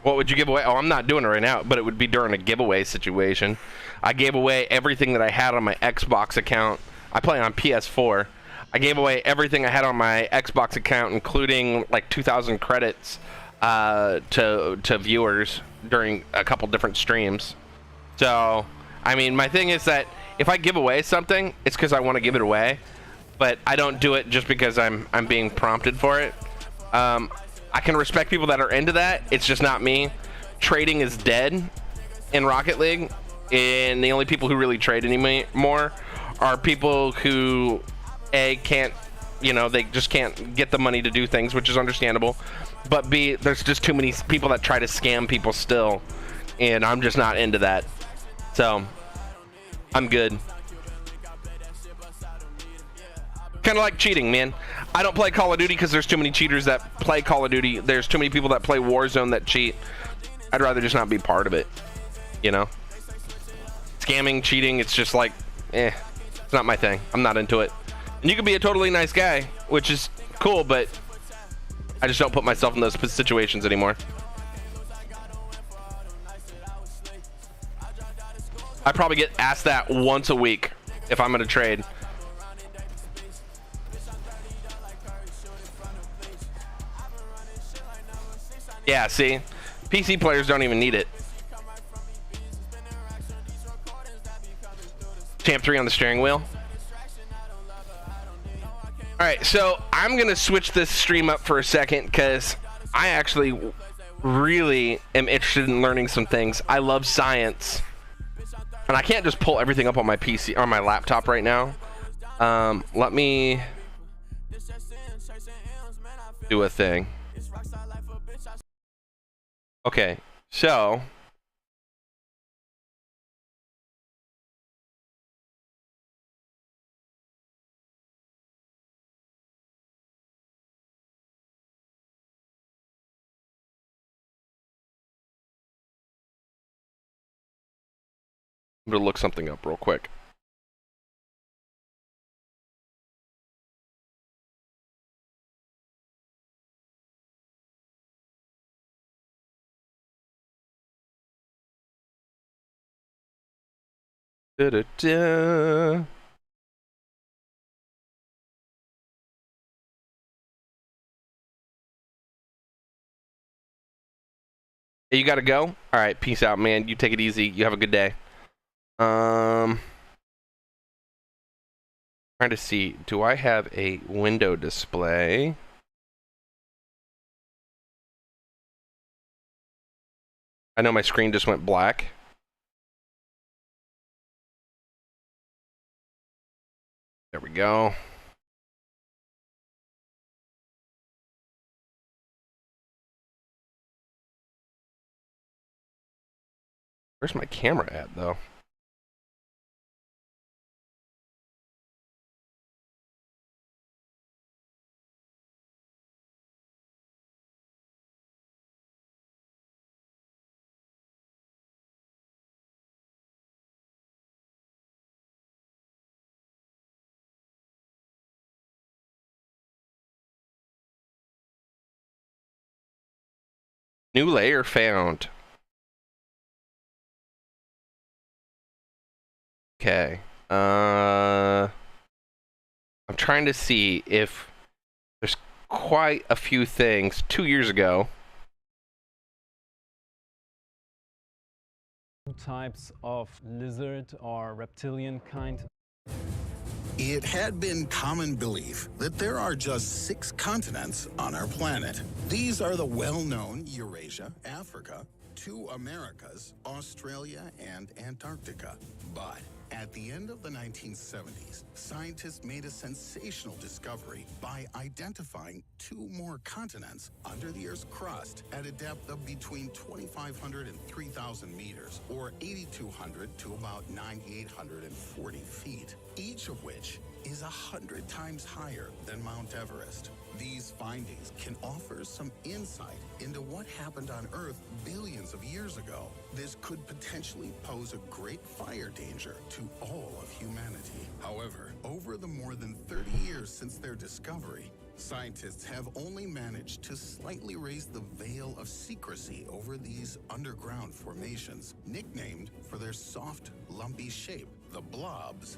What would you give away? Oh, I'm not doing it right now, but it would be during a giveaway situation. I gave away everything that I had on my Xbox account. I play on PS4. I gave away everything I had on my Xbox account, including like 2,000 credits to viewers during a couple different streams. So, I mean, my thing is that if I give away something, it's because I want to give it away, but I don't do it just because I'm being prompted for it. I can respect people that are into that. It's just not me. Trading is dead in Rocket League, and the only people who really trade anymore are people who can't you know, they just can't get the money to do things, which is understandable. But B, there's just too many people that try to scam people still, and I'm just not into that. So I'm good. Kind of like cheating, man. I don't play Call of Duty because there's too many cheaters that play Call of Duty. There's too many people that play Warzone that cheat. I'd rather just not be part of it, you know? Scamming, cheating, it's just like, it's not my thing. I'm not into it. And you can be a totally nice guy, which is cool, but I just don't put myself in those situations anymore. I probably get asked that once a week if I'm going to trade. Yeah, see? PC players don't even need it. Champ 3 on the steering wheel. Alright, so I'm going to switch this stream up for a second because I actually really am interested in learning some things. I love science. And I can't just pull everything up on my PC, on my laptop right now. Let me do a thing. Okay, so I'm gonna look something up real quick. Da-da-da. Hey, you gotta go? All right, peace out, man. You take it easy. You have a good day. Trying to see, do I have a window display? I know my screen just went black. There we go. Where's my camera at, though? New layer found. Okay. I'm trying to see if there's quite a few things 2 years ago. Types of lizard or reptilian kind. It had been common belief that there are just 6 continents on our planet. These are the well-known Eurasia, Africa, 2 Americas, Australia, and Antarctica. But at the end of the 1970s, scientists made a sensational discovery by identifying 2 more continents under the Earth's crust at a depth of between 2,500 and 3,000 meters, or 8,200 to about 9,840 feet, each of which is 100 times higher than Mount Everest. These findings can offer some insight into what happened on Earth billions of years ago. This could potentially pose a great fire danger to all of humanity. However, over the more than 30 years since their discovery, scientists have only managed to slightly raise the veil of secrecy over these underground formations, nicknamed for their soft, lumpy shape, the blobs.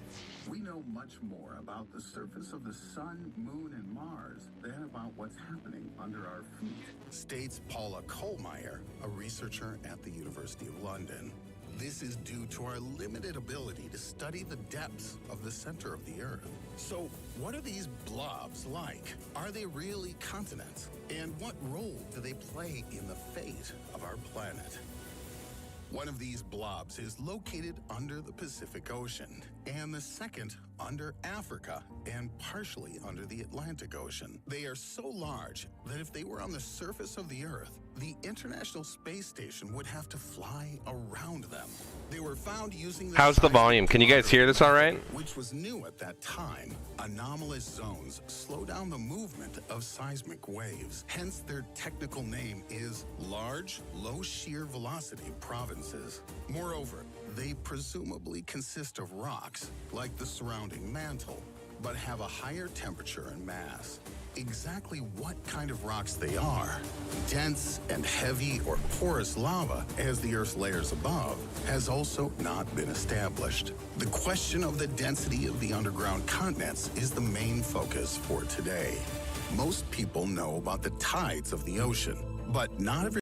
We know much more about the surface of the Sun, Moon, and Mars than about what's happening under our feet, states Paula Kohlmeier, a researcher at the University of London. This is due to our limited ability to study the depths of the center of the Earth. So, what are these blobs like? Are they really continents? And what role do they play in the fate of our planet? One of these blobs is located under the Pacific Ocean. and the second under Africa and partially under the Atlantic Ocean. They are so large that if they were on the surface of the Earth, the International Space Station would have to fly around them. They were found using How's the volume? Can you guys hear this all right? Which was new at that time. Anomalous zones slow down the movement of seismic waves. Hence, their technical name is large, low shear velocity provinces. Moreover, they presumably consist of rocks, like the surrounding mantle, but have a higher temperature and mass. Exactly what kind of rocks they are, dense and heavy or porous lava, as the Earth's layers above, has also not been established. The question of the density of the underground continents is the main focus for today. Most people know about the tides of the ocean, but not every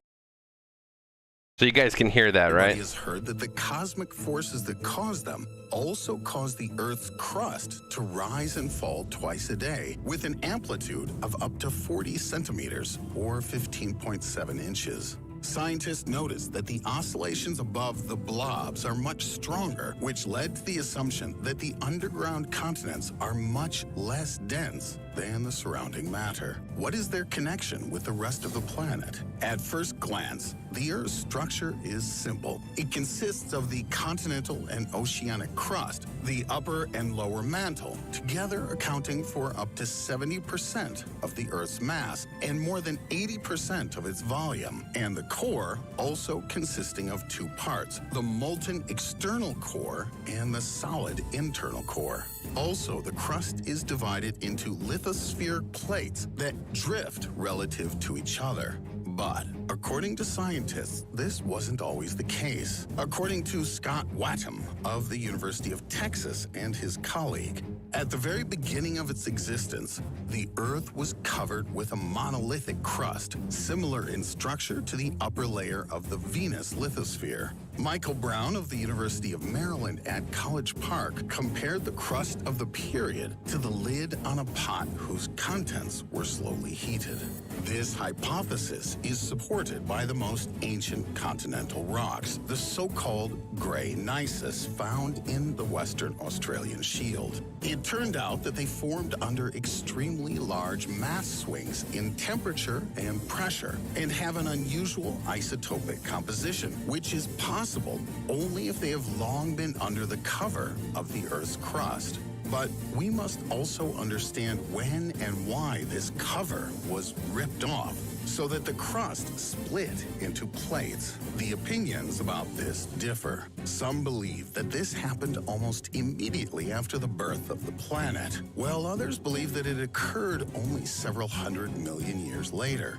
So you guys can hear that, right? Everybody has heard that the cosmic forces that cause them also cause the Earth's crust to rise and fall twice a day with an amplitude of up to 40 centimeters or 15.7 inches. Scientists noticed that the oscillations above the blobs are much stronger, which led to the assumption that the underground continents are much less dense than the surrounding matter. What is their connection with the rest of the planet? At first glance, the Earth's structure is simple. It consists of the continental and oceanic crust, the upper and lower mantle, together accounting for up to 70% of the Earth's mass and more than 80% of its volume, and the core also consisting of two parts, the molten external core and the solid internal core. Also, the crust is divided into lithospheric plates that drift relative to each other. But according to scientists, this wasn't always the case. According to Scott Wattam of the University of Texas and his colleague, at the very beginning of its existence, the Earth was covered with a monolithic crust, similar in structure to the upper layer of the Venus lithosphere. Michael Brown of the University of Maryland at College Park compared the crust of the period to the lid on a pot whose contents were slowly heated. This hypothesis is supported by the most ancient continental rocks, the so-called grey gneiss found in the Western Australian Shield. It turned out that they formed under extremely large mass swings in temperature and pressure and have an unusual isotopic composition, which is possible only if they have long been under the cover of the Earth's crust. But we must also understand when and why this cover was ripped off so that the crust split into plates. The opinions about this differ. Some believe that this happened almost immediately after the birth of the planet, while others believe that it occurred only several 100 million years later.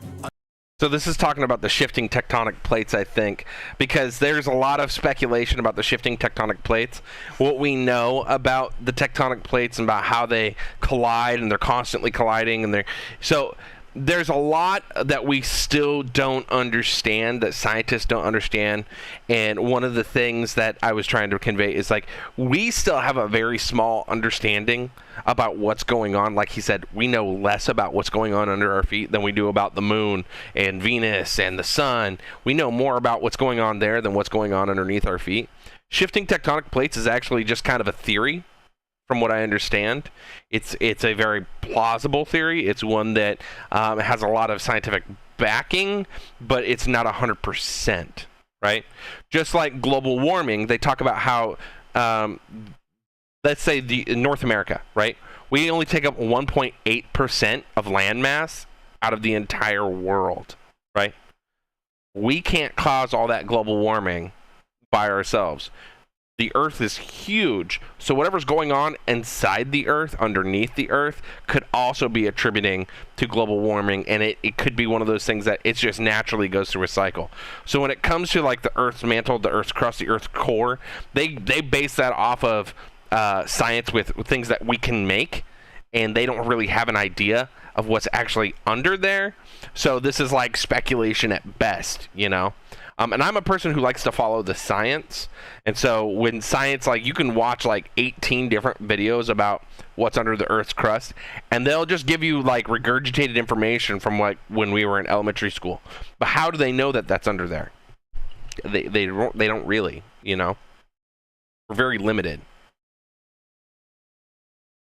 So this is talking about the shifting tectonic plates, I think, because there's a lot of speculation about the shifting tectonic plates. What we know about the tectonic plates and about how they collide, and they're constantly colliding, and so there's a lot that we still don't understand, that scientists don't understand. And one of the things that I was trying to convey is, like, we still have a very small understanding about what's going on. Like he said, we know less about what's going on under our feet than we do about the moon and Venus and the sun. We know more about what's going on there than what's going on underneath our feet. Shifting tectonic plates is actually just kind of a theory. From what I understand, it's a very plausible theory. It's one that has a lot of scientific backing, but it's not 100%, right? Just like global warming, they talk about how, let's say in North America, right? We only take up 1.8% of land mass out of the entire world, right? We can't cause all that global warming by ourselves. The Earth is huge, so whatever's going on inside the Earth, underneath the Earth, could also be attributing to global warming, and it could be one of those things that it just naturally goes through a cycle. So when it comes to, like, the Earth's mantle, the Earth's crust, the Earth's core, they base that off of science with things that we can make, and they don't really have an idea of what's actually under there. So this is like speculation at best, you know? And I'm a person who likes to follow the science. And so when science, like, you can watch like 18 different videos about what's under the Earth's crust, and they'll just give you like regurgitated information from like when we were in elementary school. But how do they know that that's under there? They don't really, you know? We're very limited.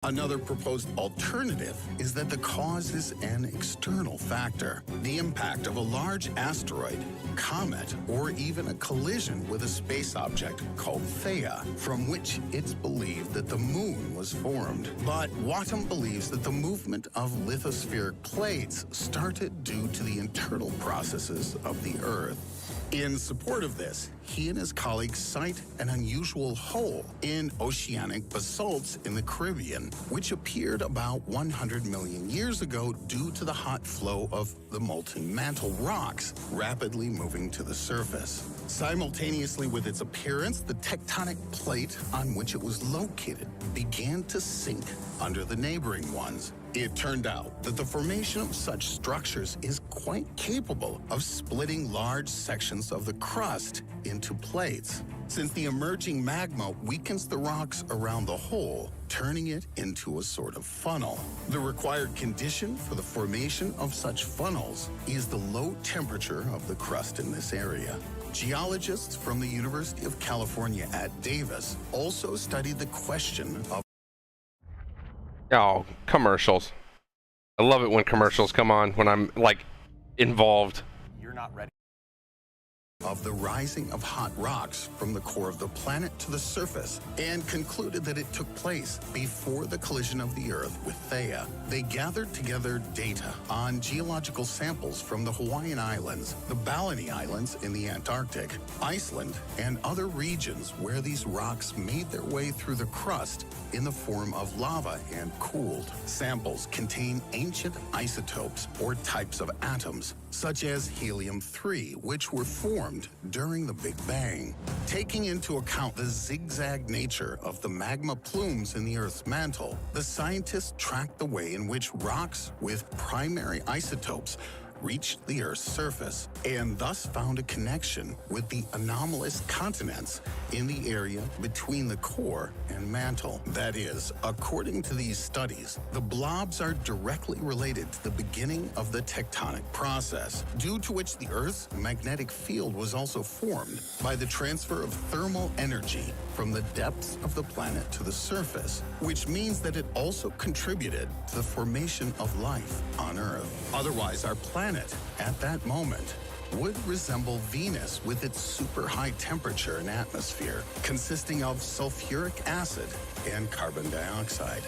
Another proposed alternative is that the cause is an external factor, the impact of a large asteroid, comet, or even a collision with a space object called Theia, from which it's believed that the moon was formed. But Wattam believes that the movement of lithospheric plates started due to the internal processes of the Earth. In support of this, he and his colleagues cite an unusual hole in oceanic basalts in the Caribbean, which appeared about 100 million years ago due to the hot flow of the molten mantle rocks rapidly moving to the surface. Simultaneously with its appearance, the tectonic plate on which it was located began to sink under the neighboring ones. It turned out that the formation of such structures is quite capable of splitting large sections of the crust into plates, since the emerging magma weakens the rocks around the hole, turning it into a sort of funnel. The required condition for the formation of such funnels is the low temperature of the crust in this area. Geologists from the University of California at Davis also studied the question of commercials. I love it when commercials come on when I'm like involved. You're not ready. Of the rising of hot rocks from the core of the planet to the surface, and concluded that it took place before the collision of the Earth with Theia. They gathered together data on geological samples from the Hawaiian Islands, the Balleny Islands in the Antarctic, Iceland, and other regions where these rocks made their way through the crust in the form of lava and cooled. Samples contain ancient isotopes or types of atoms, such as helium-3, which were formed during the Big Bang. Taking into account the zigzag nature of the magma plumes in the Earth's mantle, the scientists tracked the way in which rocks with primary isotopes reached the Earth's surface, and thus found a connection with the anomalous continents in the area between the core and mantle. That is, according to these studies, the blobs are directly related to the beginning of the tectonic process, due to which the Earth's magnetic field was also formed by the transfer of thermal energy from the depths of the planet to the surface, which means that it also contributed to the formation of life on Earth. Otherwise, our planet at that moment would resemble Venus with its super high temperature and atmosphere, consisting of sulfuric acid and carbon dioxide.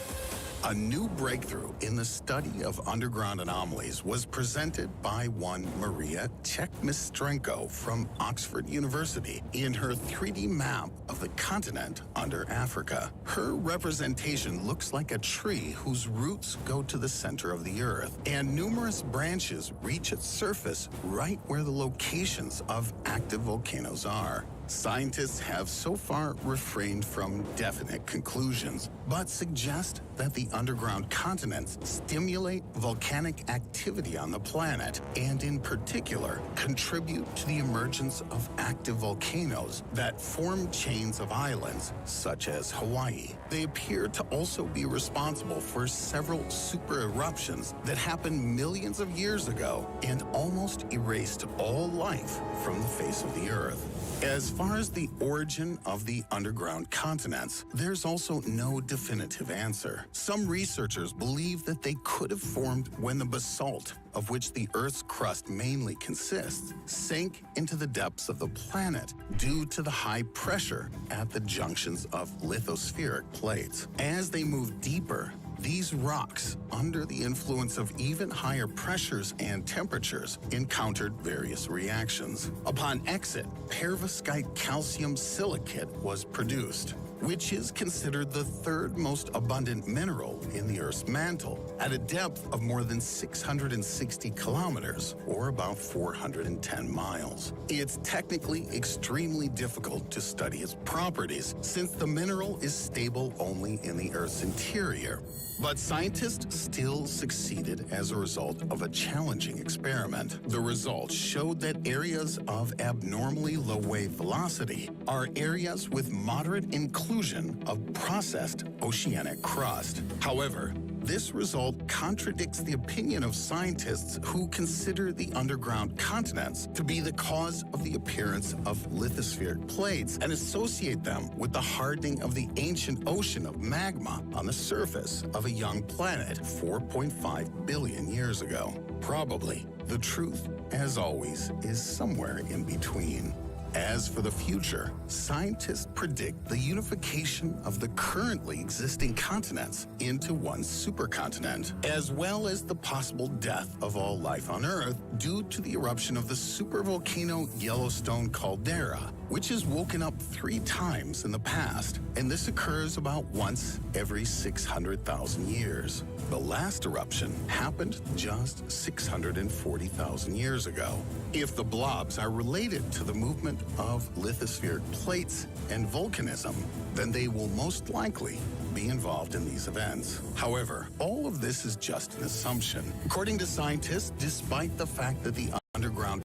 A new breakthrough in the study of underground anomalies was presented by one Maria Chekmistrenko from Oxford University in her 3D map of the continent under Africa. Her representation looks like a tree whose roots go to the center of the Earth, and numerous branches reach its surface right where the locations of active volcanoes are. Scientists have so far refrained from definite conclusions, but suggest that the underground continents stimulate volcanic activity on the planet, and in particular, contribute to the emergence of active volcanoes that form chains of islands, such as Hawaii. They appear to also be responsible for several super eruptions that happened millions of years ago and almost erased all life from the face of the Earth. As far as the origin of the underground continents, there's also no definitive answer. Some researchers believe that they could have formed when the basalt, of which the Earth's crust mainly consists, sank into the depths of the planet due to the high pressure at the junctions of lithospheric plates. As they moved deeper, these rocks, under the influence of even higher pressures and temperatures, encountered various reactions. Upon exit, perovskite calcium silicate was produced, which is considered the third most abundant mineral in the Earth's mantle, at a depth of more than 660 kilometers, or about 410 miles. It's technically extremely difficult to study its properties, since the mineral is stable only in the Earth's interior. But scientists still succeeded as a result of a challenging experiment. The results showed that areas of abnormally low wave velocity are areas with moderate inclusion of processed oceanic crust. However, This result contradicts the opinion of scientists who consider the underground continents to be the cause of the appearance of lithospheric plates and associate them with the hardening of the ancient ocean of magma on the surface of a young planet 4.5 billion years ago. Probably, the truth, as always, is somewhere in between. As for the future, scientists predict the unification of the currently existing continents into one supercontinent, as well as the possible death of all life on Earth due to the eruption of the supervolcano Yellowstone caldera, which has woken up 3 times in the past, and this occurs about once every 600,000 years. The last eruption happened just 640,000 years ago. If the blobs are related to the movement of lithospheric plates and volcanism, then they will most likely be involved in these events. However, all of this is just an assumption. According to scientists, despite the fact that the underground...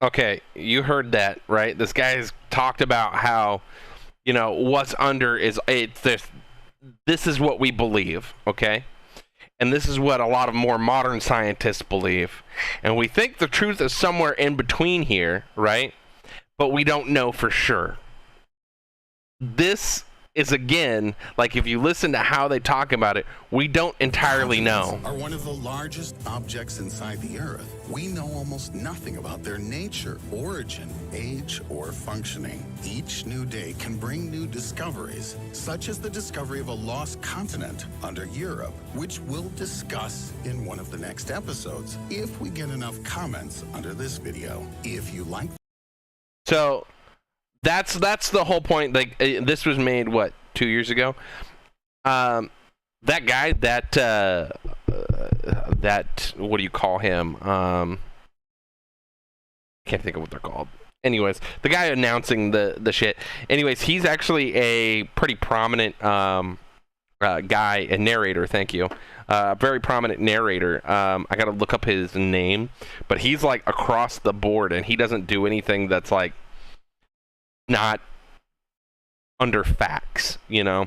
Okay, you heard that, right? This guy has talked about how, you know, what's under is... This is what we believe, okay? And this is what a lot of more modern scientists believe. And we think the truth is somewhere in between here, right? But we don't know for sure. This is, again, like if you listen to how they talk about it, we don't entirely know. Are one of the largest objects inside the Earth. We know almost nothing about their nature, origin, age, or functioning. Each new day can bring new discoveries, such as the discovery of a lost continent under Europe, which we'll discuss in one of the next episodes if we get enough comments under this video. If you like... So that's the whole point. Like, this was made, what, 2 years ago? That guy, that what do you call him? Can't think of what they're called. Anyways, the guy announcing the shit. Anyways, he's actually a pretty prominent guy, a narrator. Thank you. Very prominent narrator. I gotta look up his name, but he's like across the board, and he doesn't do anything that's like not under facts, you know.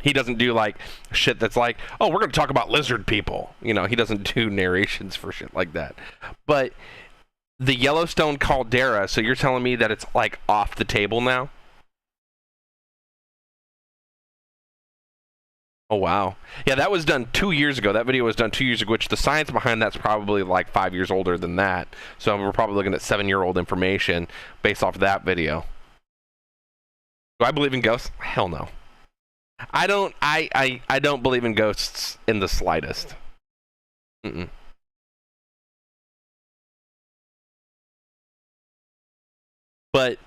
He doesn't do like shit that's like, oh, we're gonna talk about lizard people, you know. He doesn't do narrations for shit like that. But the Yellowstone caldera, so you're telling me that it's like off the table now? Oh, wow. Yeah, that was done 2 years ago. That video was done 2 years ago, which the science behind that's probably like 5 years older than that. So we're probably looking at 7-year-old information based off of that video. Do I believe in ghosts? Hell no. I don't believe in ghosts in the slightest. But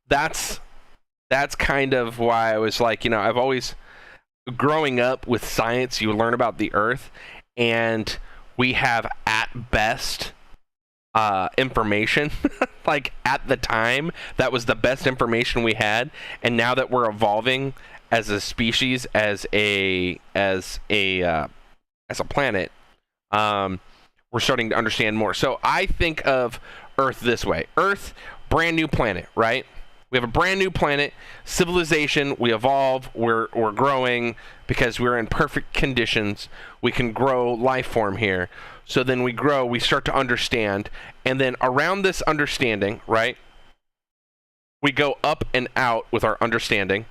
that's kind of why I was like, you know, I've always, growing up with science, you learn about the Earth, and we have at best information. Like at the time, that was the best information we had, and now that we're evolving as a species, as a planet, we're starting to understand more. So I think of Earth this way: Earth, brand new planet, right? We have a brand new planet, civilization, we evolve, we're growing because we're in perfect conditions. We can grow life form here. So then we grow, we start to understand, and then around this understanding, right, we go up and out with our understanding.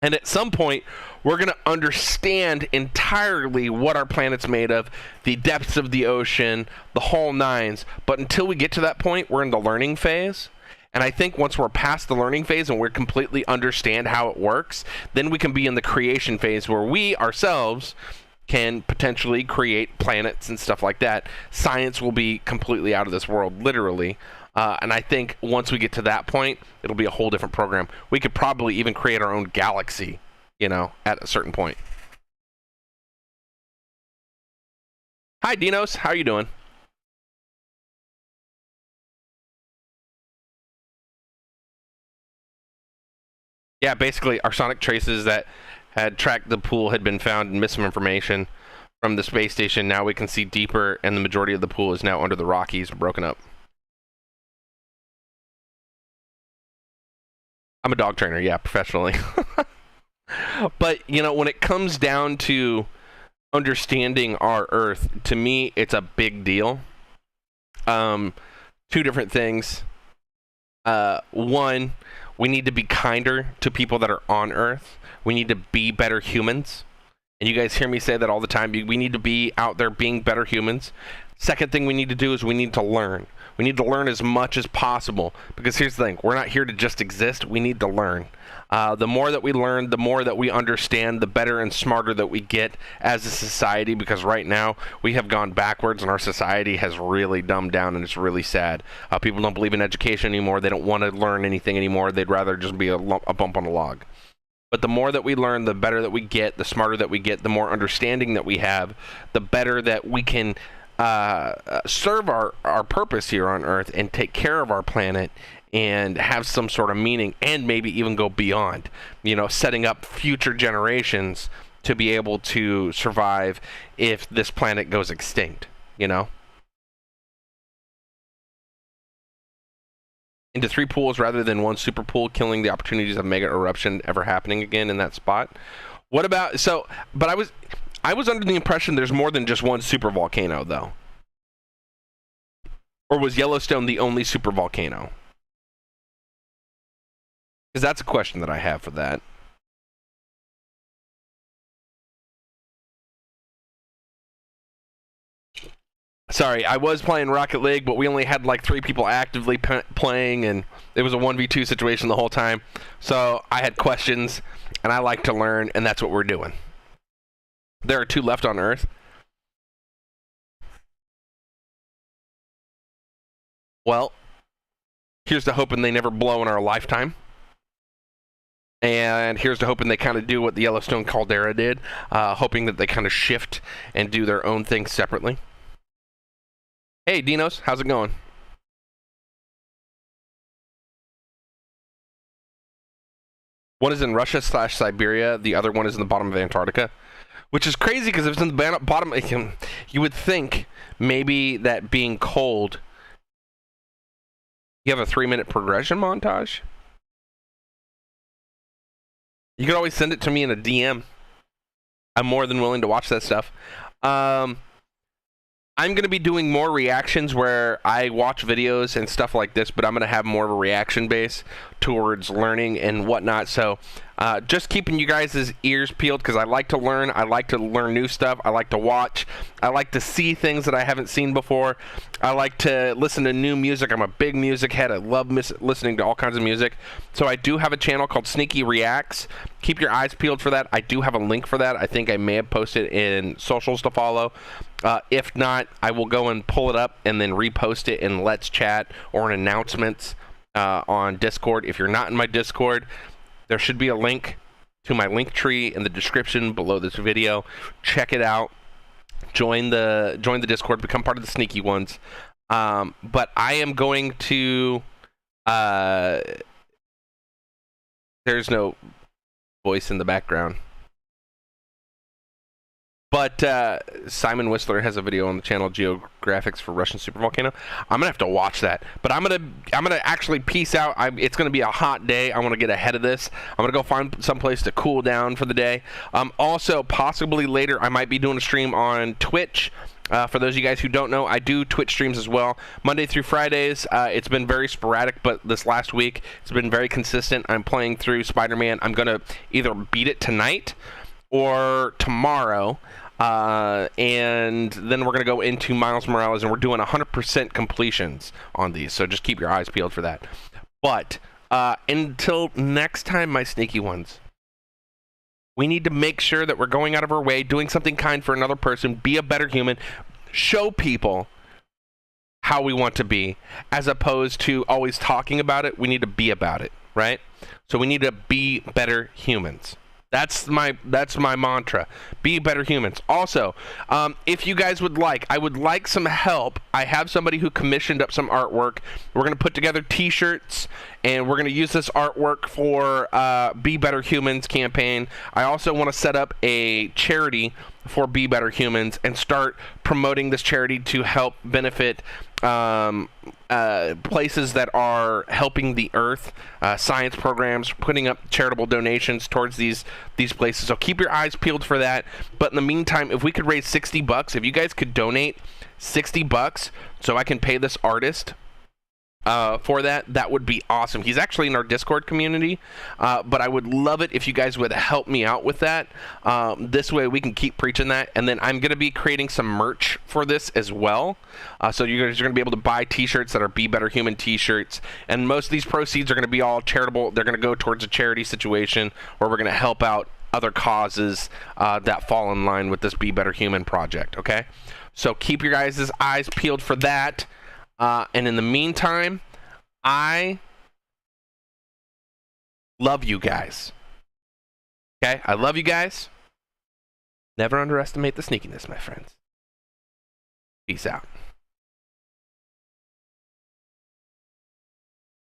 And at some point, we're going to understand entirely what our planet's made of, the depths of the ocean, the whole nines. But until we get to that point, we're in the learning phase. And I think once we're past the learning phase and we completely understand how it works, then we can be in the creation phase where we ourselves can potentially create planets and stuff like that. Science will be completely out of this world, literally. And I think once we get to that point, it'll be a whole different program. We could probably even create our own galaxy, you know, at a certain point. Hi, Dinos. How are you doing? Yeah, basically, our sonic traces that had tracked the pool had been found and missed some information from the space station. Now we can see deeper, and the majority of the pool is now under the Rockies, broken up. I'm a dog trainer, yeah, professionally. But, you know, when it comes down to understanding our Earth, to me, it's a big deal. Two different things. One, we need to be kinder to people that are on Earth. We need to be better humans. And you guys hear me say that all the time. We need to be out there being better humans. Second thing we need to do is we need to learn. We need to learn as much as possible. Because here's the thing. We're not here to just exist. We need to learn. The more that we learn, the more that we understand, the better and smarter that we get as a society. Because right now, we have gone backwards and our society has really dumbed down, and it's really sad. People don't believe in education anymore. They don't want to learn anything anymore. They'd rather just be a bump on a log. But the more that we learn, the better that we get, the smarter that we get, the more understanding that we have, the better that we can serve our purpose here on Earth and take care of our planet and have some sort of meaning, and maybe even go beyond, you know, setting up future generations to be able to survive if this planet goes extinct, you know? Into 3 pools rather than 1 super pool, killing the opportunities of mega eruption ever happening again in that spot. What about, so, but I was under the impression there's more than just 1 super volcano, though. Or was Yellowstone the only super volcano? Because that's a question that I have for that. Sorry, I was playing Rocket League, but we only had like 3 people actively playing, and it was a 1v2 situation the whole time. So I had questions, and I like to learn, and that's what we're doing. There are 2 left on Earth. Well, here's to hoping they never blow in our lifetime. And here's to hoping they kind of do what the Yellowstone caldera did, hoping that they kind of shift and do their own thing separately. Hey, Dinos, how's it going? One is in Russia/Siberia. The other one is in the bottom of Antarctica. Which is crazy because if it's in the bottom, you would think maybe that being cold, you have a 3-minute progression montage. You could always send it to me in a DM. I'm more than willing to watch that stuff. I'm going to be doing more reactions where I watch videos and stuff like this, but I'm going to have more of a reaction base towards learning and whatnot. So just keeping you guys' ears peeled, because I like to learn. I like to learn new stuff. I like to watch. I like to see things that I haven't seen before. I like to listen to new music. I'm a big music head. I love listening to all kinds of music. So I do have a channel called Sneaky Reacts. Keep your eyes peeled for that. I do have a link for that. I think I may have posted in socials to follow. If not, I will go and pull it up and then repost it in Let's Chat or in announcements on Discord. If you're not in my Discord, there should be a link to my link tree in the description below this video. Check it out. Join the Discord. Become part of the sneaky ones. But I am going to. There's no voice in the background. But Simon Whistler has a video on the channel, Geographics for Russian Supervolcano. I'm gonna have to watch that. But I'm gonna actually peace out. It's gonna be a hot day. I want to get ahead of this. I'm gonna go find some place to cool down for the day. Also, possibly later, I might be doing a stream on Twitch. For those of you guys who don't know, I do Twitch streams as well, Monday through Fridays. It's been very sporadic, but this last week it's been very consistent. I'm playing through Spider-Man. I'm gonna either beat it tonight or tomorrow. And then we're going to go into Miles Morales, and we're doing 100% completions on these. So just keep your eyes peeled for that. But until next time, my sneaky ones, we need to make sure that we're going out of our way, doing something kind for another person, be a better human, show people how we want to be, as opposed to always talking about it. We need to be about it, right? So we need to be better humans. That's my mantra. Be better humans. Also, if you guys would like, I would like some help. I have somebody who commissioned up some artwork. We're going to put together t-shirts, and we're going to use this artwork for Be Better Humans campaign. I also want to set up a charity for Be Better Humans and start promoting this charity to help benefit places that are helping the earth, science programs, putting up charitable donations towards these places. So keep your eyes peeled for that. But in the meantime, if we could raise $60, if you guys could donate $60 so I can pay this artist for that would be awesome. He's actually in our Discord community, but I would love it if you guys would help me out with that. This way we can keep preaching that. And then I'm going to be creating some merch for this as well. So you guys are going to be able to buy t-shirts that are Be Better Human t-shirts. And most of these proceeds are going to be all charitable. They're going to go towards a charity situation where we're going to help out other causes that fall in line with this Be Better Human project, okay? So keep your guys' eyes peeled for that. And in the meantime, I love you guys. Okay? I love you guys. Never underestimate the sneakiness, my friends. Peace out.